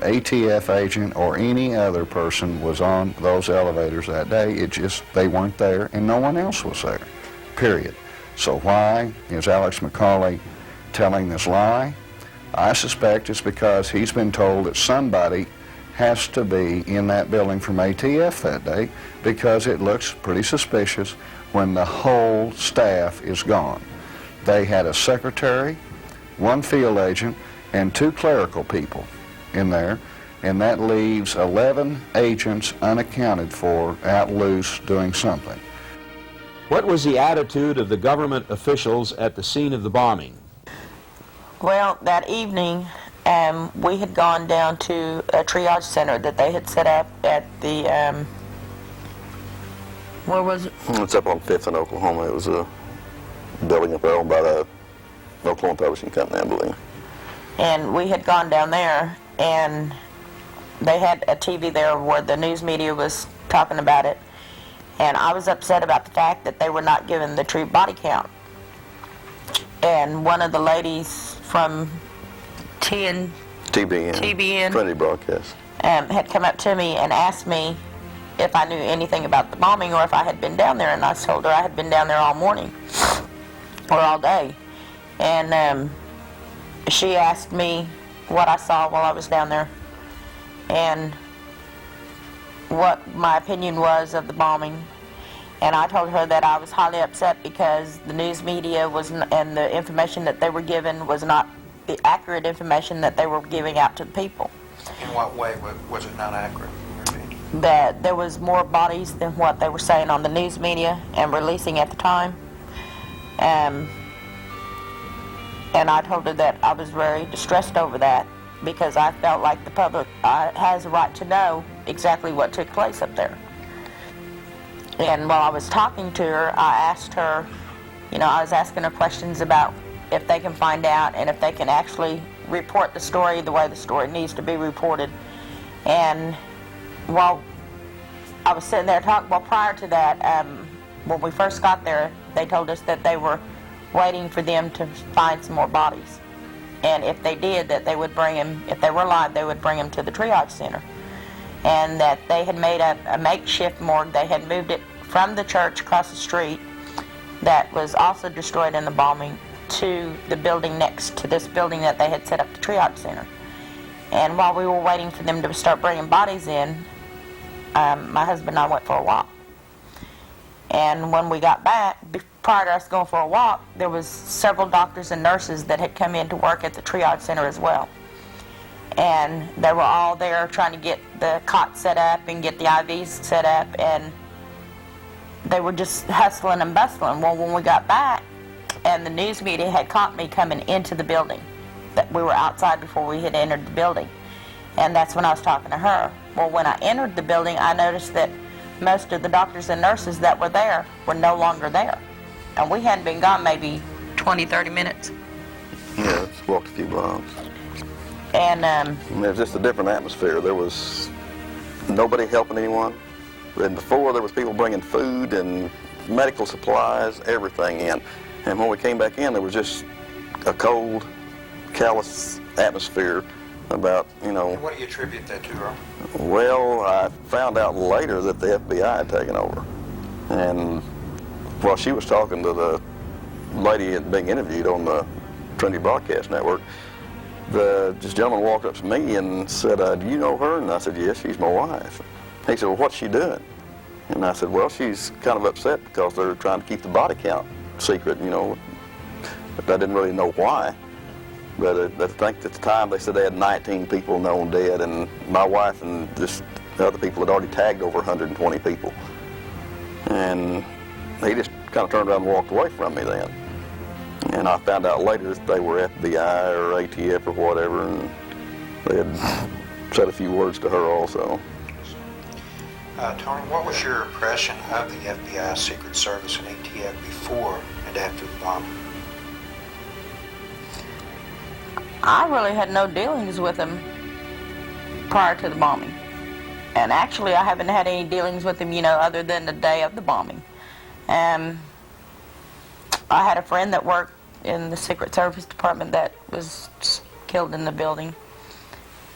Speaker 8: ATF agent or any other person was on those elevators that day. They weren't there, and no one else was there, period. So why is Alex McCauley telling this lie? I suspect it's because he's been told that somebody has to be in that building from ATF that day, because it looks pretty suspicious when the whole staff is gone. They had a secretary, 1 field agent, and 2 clerical people in there, and that leaves 11 agents unaccounted for, out loose, doing something.
Speaker 2: What was the attitude of the government officials at the scene of the bombing?
Speaker 5: Well, that evening, we had gone down to a triage center that they had set up at the, where was it?
Speaker 4: It's up on 5th in Oklahoma. It was a building up there owned by the Oklahoma Publishing Company, I believe.
Speaker 5: And we had gone down there, and they had a TV there where the news media was talking about it. And I was upset about the fact that they were not given the true body count. And one of the ladies from TBN
Speaker 4: Trinity Broadcast.
Speaker 5: had come up to me and asked me if I knew anything about the bombing or if I had been down there, and I told her I had been down there all morning or all day. And she asked me what I saw while I was down there and what my opinion was of the bombing. And I told her that I was highly upset because the news media and the information that they were given was not the accurate information that they were giving out to the people.
Speaker 6: In what way was it not accurate?
Speaker 5: That there was more bodies than what they were saying on the news media and releasing at the time. And I told her that I was very distressed over that because I felt like the public has a right to know exactly what took place up there. And while I was talking to her, I asked her, I was asking her questions about if they can find out and if they can actually report the story the way the story needs to be reported. And while I was sitting there talking, prior to that, when we first got there, they told us that they were waiting for them to find some more bodies. And if they did, that they would bring them, if they were alive, they would bring them to the triage center. And that they had made a makeshift morgue. They had moved it from the church across the street that was also destroyed in the bombing to the building next to this building that they had set up the triage center. And while we were waiting for them to start bringing bodies in, my husband and I went for a walk. And when we got back, prior to us going for a walk, there was several doctors and nurses that had come in to work at the triage center as well. And they were all there trying to get the cot set up and get the IVs set up, and they were just hustling and bustling. Well, when we got back, and the news media had caught me coming into the building, that we were outside before we had entered the building. And that's when I was talking to her. Well, when I entered the building, I noticed that most of the doctors and nurses that were there were no longer there. And we hadn't been gone maybe 20, 30 minutes.
Speaker 4: Yeah, just walked a few blocks.
Speaker 5: And
Speaker 4: it was just a different atmosphere. There was nobody helping anyone. And before, there was people bringing food and medical supplies, everything in. And when we came back in, there was just a cold, callous atmosphere about,
Speaker 6: And what do you attribute that to, Ron?
Speaker 4: Well, I found out later that the FBI had taken over. And while she was talking to the lady being interviewed on the Trinity Broadcast Network, this gentleman walked up to me and said, do you know her? And I said, yes, she's my wife. He said, well, what's she doing? And I said, well, she's kind of upset because they're trying to keep the body count secret, But I didn't really know why. But I think at the time they said they had 19 people known dead, and my wife and just the other people had already tagged over 120 people. And he just kind of turned around and walked away from me then. And I found out later that they were FBI or ATF or whatever, and they had said a few words to her also.
Speaker 6: Tony, what was your impression of the FBI, Secret Service, and ATF before and after the bombing?
Speaker 5: I really had no dealings with them prior to the bombing. And actually, I haven't had any dealings with them, other than the day of the bombing. I had a friend that worked in the Secret Service Department that was killed in the building.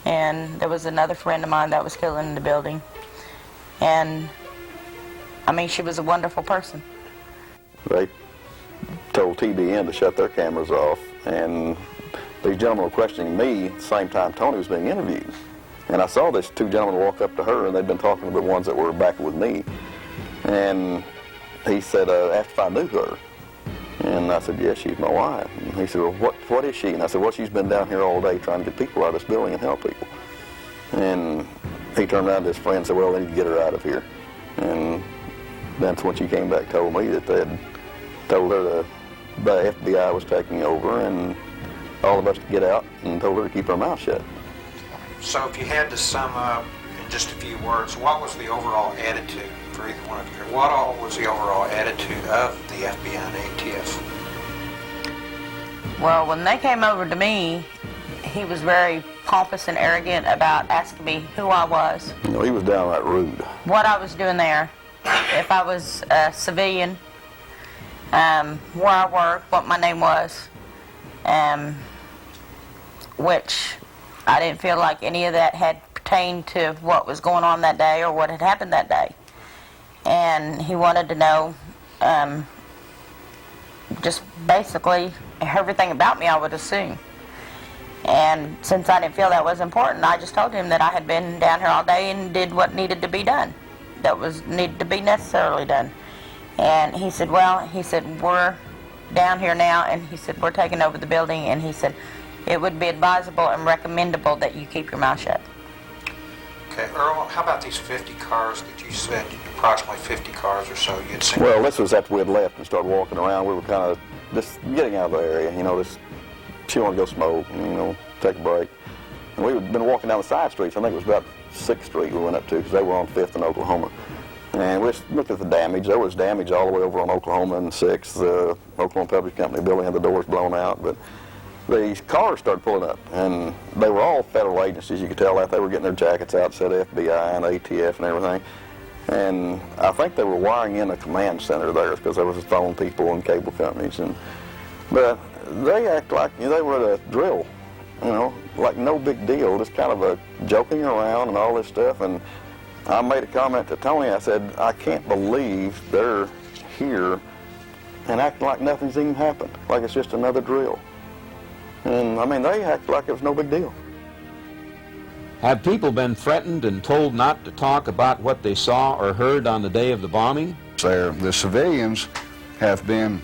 Speaker 5: And there was another friend of mine that was killed in the building. And, she was a wonderful person.
Speaker 4: They told TBN to shut their cameras off, and these gentlemen were questioning me at the same time Tony was being interviewed. And I saw these two gentlemen walk up to her, and they'd been talking to the ones that were back with me. And he said, asked if I knew her. And I said, yes, she's my wife. And he said, well, what is she? And I said, well, she's been down here all day trying to get people out of this building and help people. And he turned around to his friend and said, well, they need to get her out of here. And that's when she came back and told me that they had told her the FBI was taking over and all of us to get out, and told her to keep her mouth shut.
Speaker 6: So if you had to sum up in just a few words, what was the overall attitude for either one of you? What all was the overall attitude of the FBI and ATF?
Speaker 5: Well, when they came over to me, he was very pompous and arrogant about asking me who I was.
Speaker 4: He was downright rude.
Speaker 5: What I was doing there, if I was a civilian, where I worked, what my name was, which I didn't feel like any of that had pertained to what was going on that day or what had happened that day. And he wanted to know just basically everything about me, I would assume. And since I didn't feel that was important, I just told him that I had been down here all day and did what needed to be done, that was needed to be necessarily done. And he said, well, he said, we're down here now, and he said, we're taking over the building, and he said, it would be advisable and recommendable that you keep your mouth shut.
Speaker 6: Okay, Earl, how about these 50 cars that you said, approximately 50 cars or so you had seen?
Speaker 4: Well, this was after we had left and started walking around. We were kind of just getting out of the area, you know, just chilling, go smoke, you know, take a break. And we had been walking down the side streets. I think it was about 6th Street we went up to, because they were on 5th in Oklahoma. And we just looked at the damage. There was damage all the way over on Oklahoma and 6th. The Oklahoma Public Company building had the doors blown out. But these cars started pulling up, and they were all federal agencies. You could tell that they were getting their jackets out, said FBI and ATF and everything. And I think they were wiring in a command center there, because there was phone people and cable companies. But they act like, you know, they were at a drill, you know, like no big deal, just kind of a joking around and all this stuff. And I made a comment to Tony. I said, I can't believe they're here and acting like nothing's even happened, like it's just another drill. And I mean, they act like it was no big deal.
Speaker 2: Have people been threatened and told not to talk about what they saw or heard on the day of the bombing?
Speaker 8: The civilians have been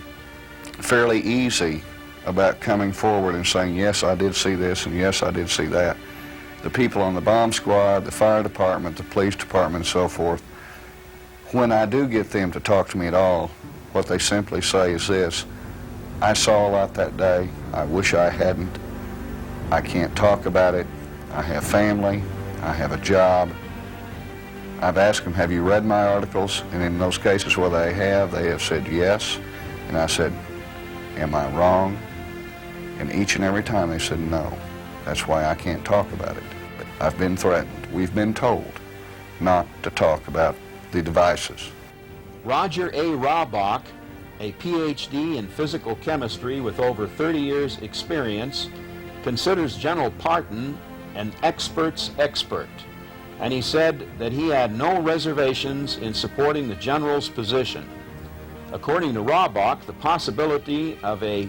Speaker 8: fairly easy about coming forward and saying, yes, I did see this, and yes, I did see that. The people on the bomb squad, the fire department, the police department, and so forth, when I do get them to talk to me at all, what they simply say is this: I saw a lot that day. I wish I hadn't. I can't talk about it. I have family. I have a job. I've asked them, have you read my articles? And in those cases where they have said yes. And I said, am I wrong? And each and every time they said no. That's why I can't talk about it. I've been threatened. We've been told not to talk about the devices.
Speaker 2: Roger A. Raubach, a PhD in physical chemistry with over 30 years' experience, considers General Parton an expert's expert, and he said that he had no reservations in supporting the general's position. According to Raubach, the possibility of a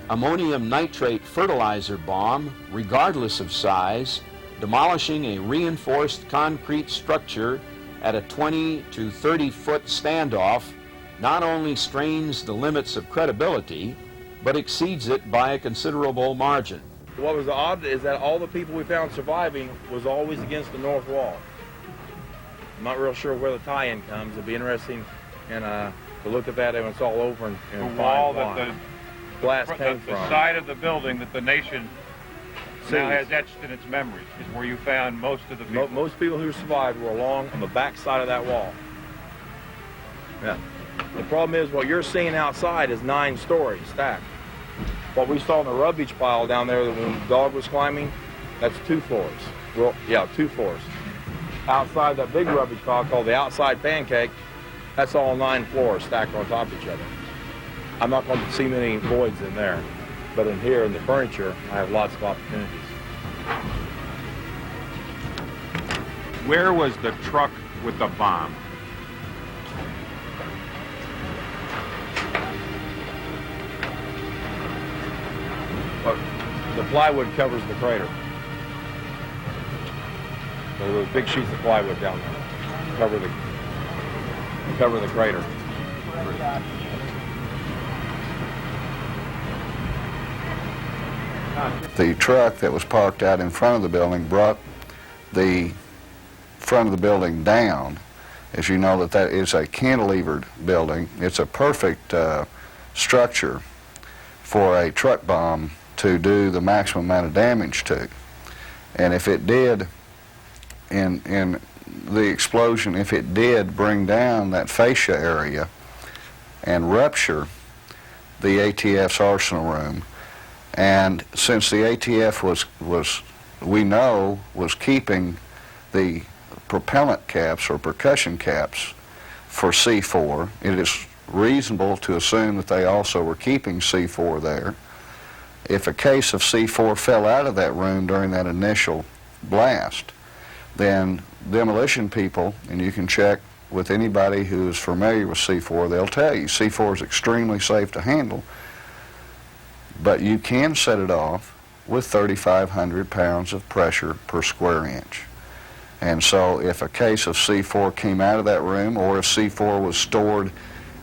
Speaker 2: ammonium nitrate fertilizer bomb, regardless of size, demolishing a reinforced concrete structure at a 20 to 30 foot standoff not only strains the limits of credibility, but exceeds it by a considerable margin.
Speaker 3: What was odd is that all the people we found surviving was always against the north wall. I'm not real sure where the tie-in comes. It'd be interesting to look at that when it's all over and
Speaker 15: the wall that the
Speaker 3: blast came from.
Speaker 15: The side of the building that the nation now has etched in its memories is where you found most of the people.
Speaker 3: Most people who survived were along on the back side of that wall. Yeah. The problem is what you're seeing outside is 9 stories stacked. What we saw in the rubbish pile down there when the dog was climbing, that's 2 floors. Well, yeah, 2 floors. Outside that big rubbish pile called the outside pancake, that's all 9 floors stacked on top of each other. I'm not going to see many voids in there, but in here in the furniture, I have lots of opportunities.
Speaker 15: Where was the truck with the bomb?
Speaker 3: But the plywood covers the crater. So there were big sheets of plywood down there cover the crater.
Speaker 8: The truck that was parked out in front of the building brought the front of the building down. As you know, that is a cantilevered building. It's a perfect structure for a truck bomb to do the maximum amount of damage to. And if it did, in the explosion, if it did bring down that fascia area and rupture the ATF's arsenal room, and since the ATF we know, was keeping the propellant caps or percussion caps for C4, it is reasonable to assume that they also were keeping C4 there. If a case of C4 fell out of that room during that initial blast, then demolition people, and you can check with anybody who is familiar with C4, they'll tell you C4 is extremely safe to handle, but you can set it off with 3,500 pounds of pressure per square inch. And so if a case of C4 came out of that room, or if C4 was stored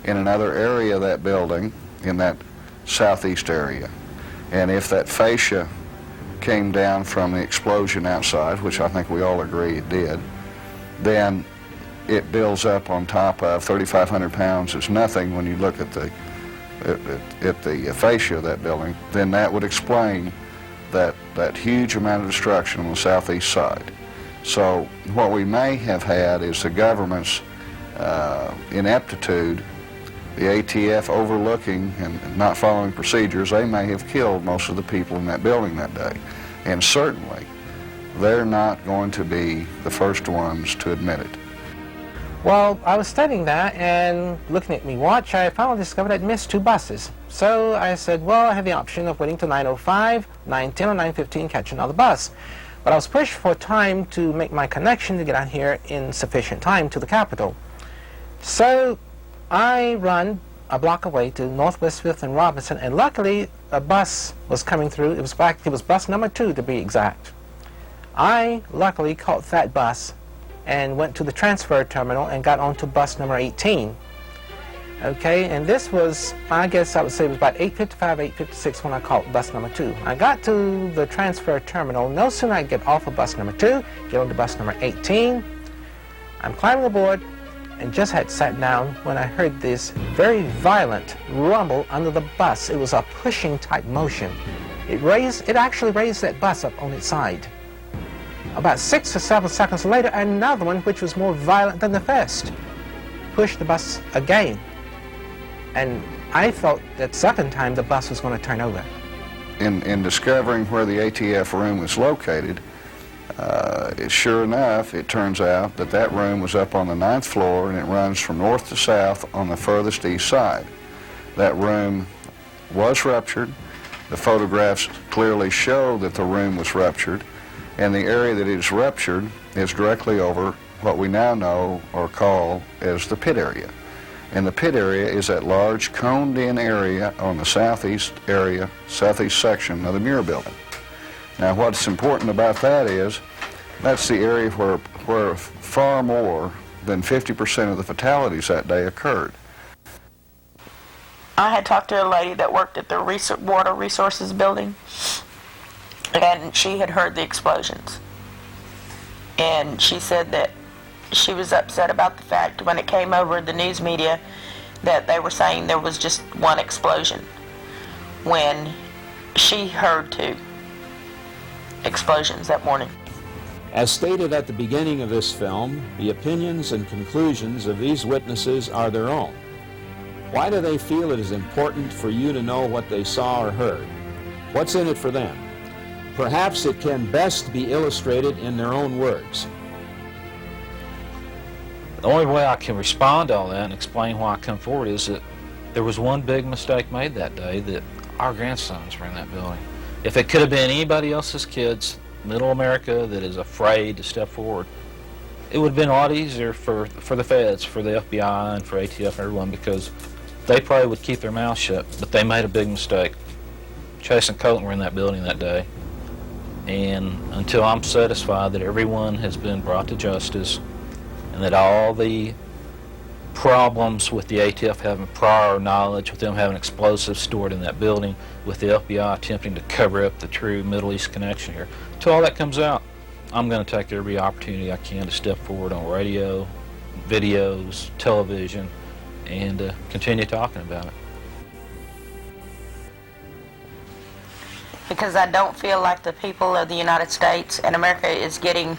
Speaker 8: in another area of that building, in that southeast area, and if that fascia came down from the explosion outside, which I think we all agree it did, then it builds up on top of 3,500 pounds is nothing when you look at the fascia of that building. Then that would explain that huge amount of destruction on the southeast side. So what we may have had is the government's ineptitude, the ATF overlooking and not following procedures. They may have killed most of the people in that building that day. And certainly, they're not going to be the first ones to admit it.
Speaker 11: Well, I was studying that, and looking at my watch, I finally discovered I'd missed 2 buses. So I said, well, I have the option of waiting till 9:05, 9:10, or 9:15, catch another bus. But I was pushed for time to make my connection to get out here in sufficient time to the Capitol. So I run a block away to Northwest 5th and Robinson, and luckily a bus was coming through. It was bus number 2 to be exact. I luckily caught that bus and went to the transfer terminal and got onto bus number 18. Okay, and this was, I guess I would say it was about 8:55, 8:56 when I caught bus number 2. I got to the transfer terminal. No sooner I get off of bus number 2, get on to bus number 18, I'm climbing aboard and just had sat down when I heard this very violent rumble under the bus. It was a pushing type motion. It actually raised that bus up on its side. About 6 or 7 seconds later, another one, which was more violent than the first, pushed the bus again. And I thought that second time the bus was going to turn over.
Speaker 8: In discovering where the ATF room was located, sure enough, it turns out that that room was up on the 9th floor, and it runs from north to south on the furthest east side. That room was ruptured. The photographs clearly show that the room was ruptured, and the area that is ruptured is directly over what we now know or call as the pit area. And the pit area is that large coned-in area on the southeast section of the Muir building. Now, what's important about that is that's the area where far more than 50% of the fatalities that day occurred.
Speaker 5: I had talked to a lady that worked at the Water Resources building, and she had heard the explosions. And she said that she was upset about the fact when it came over the news media that they were saying there was just one explosion, when she heard 2 explosions that morning.
Speaker 2: As stated at the beginning of this film, the opinions and conclusions of these witnesses are their own. Why do they feel it is important for you to know what they saw or heard? What's in it for them? Perhaps it can best be illustrated in their own words.
Speaker 7: The only way I can respond to all that and explain why I come forward is that there was one big mistake made that day, that our grandsons were in that building. If it could have been anybody else's kids, middle America that is afraid to step forward, it would have been a lot easier for the feds, for the FBI and for ATF and everyone, because they probably would keep their mouth shut. But they made a big mistake. Chase and Colton were in that building that day. And until I'm satisfied that everyone has been brought to justice and that all the problems with the ATF having prior knowledge, with them having explosives stored in that building, with the FBI attempting to cover up the true Middle East connection here, until all that comes out, I'm going to take every opportunity I can to step forward on radio, videos, television, and continue talking about it.
Speaker 5: Because I don't feel like the people of the United States and America is getting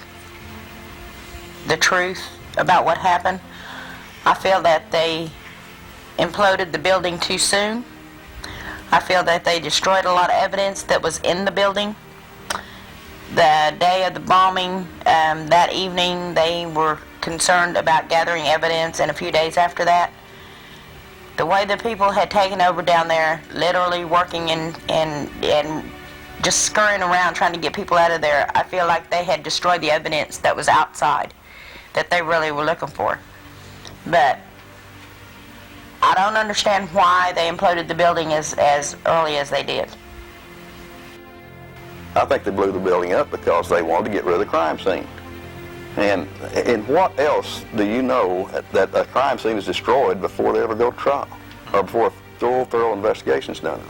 Speaker 5: the truth about what happened. I feel that they imploded the building too soon. I feel that they destroyed a lot of evidence that was in the building. The day of the bombing, that evening, they were concerned about gathering evidence, and a few days after that, the way the people had taken over down there, literally working and just scurrying around trying to get people out of there. I feel like they had destroyed the evidence that was outside that they really were looking for. But I don't understand why they imploded the building as early as they did.
Speaker 4: I think they blew the building up because they wanted to get rid of the crime scene. And what else do you know that a crime scene is destroyed before they ever go to trial, or before a thorough investigation is done?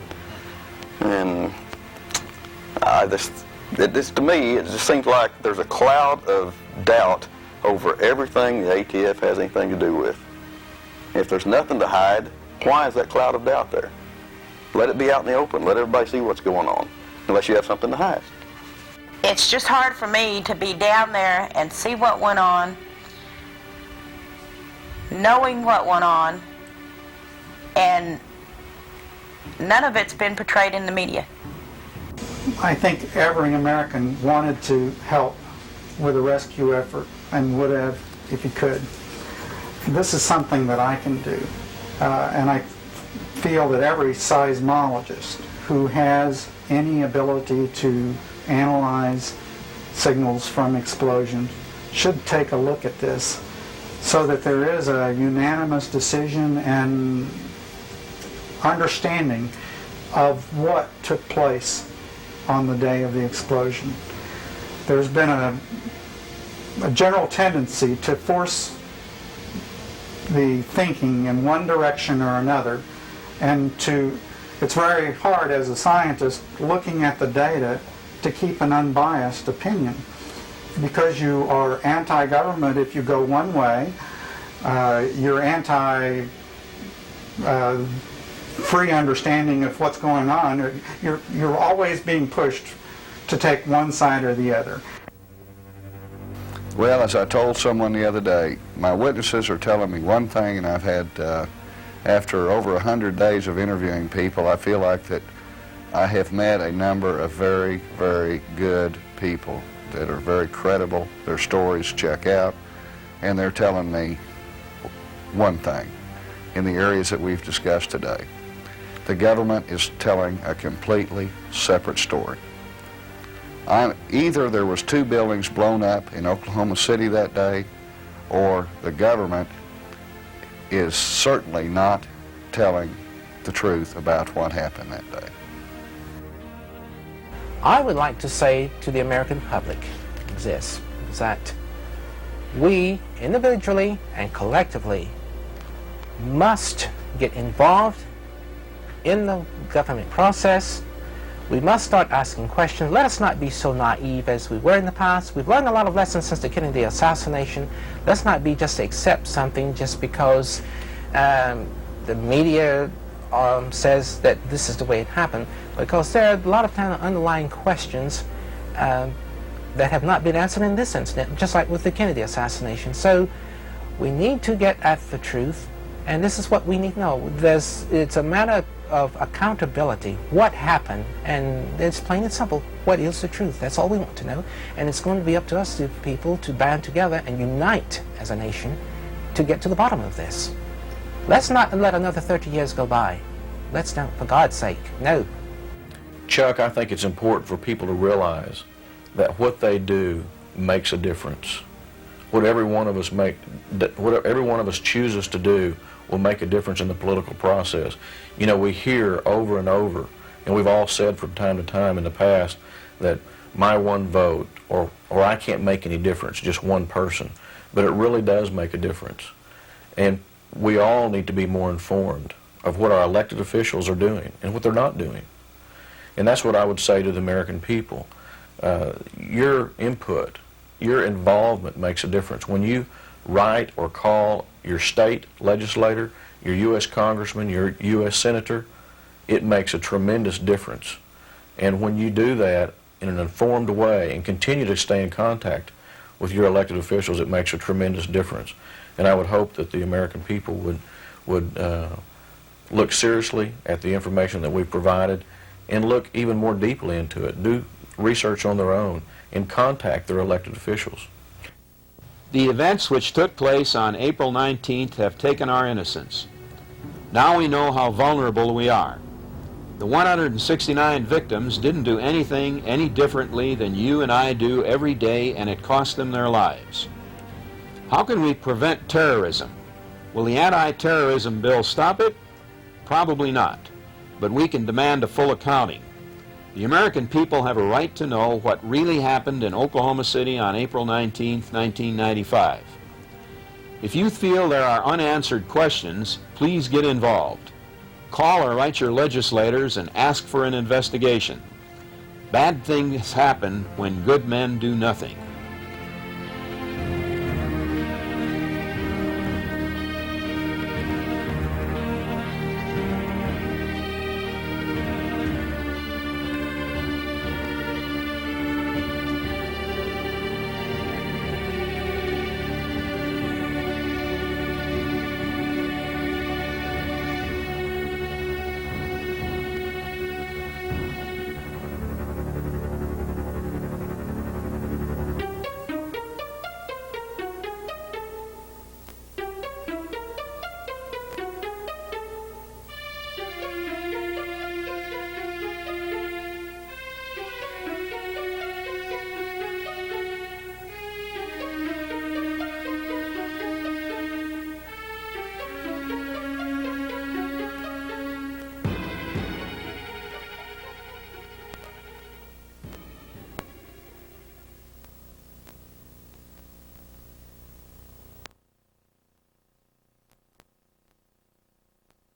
Speaker 4: And this to me, it just seems like there's a cloud of doubt over everything the ATF has anything to do with. If there's nothing to hide, why is that cloud of doubt there? Let it be out in the open. Let everybody see what's going on, unless you have something to hide.
Speaker 5: It's just hard for me to be down there and see what went on, knowing what went on, and none of it's been portrayed in the media.
Speaker 14: I think every American wanted to help with a rescue effort and would have if he could. This is something that I can do, and I feel that every seismologist who has any ability to analyze signals from explosions should take a look at this so that there is a unanimous decision and understanding of what took place on the day of the explosion. There's been a general tendency to force the thinking in one direction or another, and it's very hard as a scientist looking at the data to keep an unbiased opinion, because you are anti-government if you go one way, you're anti-free understanding of what's going on. You're always being pushed to take one side or the other.
Speaker 8: Well, as I told someone the other day, my witnesses are telling me one thing, and I've had, after over 100 days of interviewing people, I feel like that I have met a number of very, very good people that are very credible. Their stories check out, and they're telling me one thing in the areas that we've discussed today. The government is telling a completely separate story. Either there was 2 buildings blown up in Oklahoma City that day, or the government is certainly not telling the truth about what happened that day.
Speaker 11: I would like to say to the American public this, is that we individually and collectively must get involved in the government process. We must start asking questions. Let us not be so naive as we were in the past. We've learned a lot of lessons since the Kennedy assassination. Let's not be just to accept something just because the media says that this is the way it happened, because there are a lot of kind of underlying questions that have not been answered in this incident, just like with the Kennedy assassination. So we need to get at the truth, and this is what we need to know. It's a matter of accountability. What happened? And it's plain and simple. What is the truth? That's all we want to know. And it's going to be up to us, the people, to band together and unite as a nation to get to the bottom of this. Let's not let another 30 years go by. Let's not, for God's sake, no.
Speaker 1: Chuck, I think it's important for people to realize that what they do makes a difference. What every one of us chooses to do will make a difference in the political process. You know, we hear over and over, and we've all said from time to time in the past, that my one vote, or I can't make any difference, just one person. But it really does make a difference. And we all need to be more informed of what our elected officials are doing and what they're not doing. And that's what I would say to the American people. Your input, your involvement makes a difference. When you write or call your state legislator, your U.S. congressman, your U.S. senator, it makes a tremendous difference. And when you do that in an informed way and continue to stay in contact with your elected officials, it makes a tremendous difference. And I would hope that the American people would look seriously at the information that we've provided and look even more deeply into it, do research on their own, and contact their elected officials.
Speaker 2: The events which took place on April 19th have taken our innocence. Now we know how vulnerable we are. The 169 victims didn't do anything any differently than you and I do every day, and it cost them their lives. How can we prevent terrorism? Will the anti-terrorism bill stop it? Probably not, but we can demand a full accounting. The American people have a right to know what really happened in Oklahoma City on April 19, 1995. If you feel there are unanswered questions, please get involved. Call or write your legislators and ask for an investigation. Bad things happen when good men do nothing.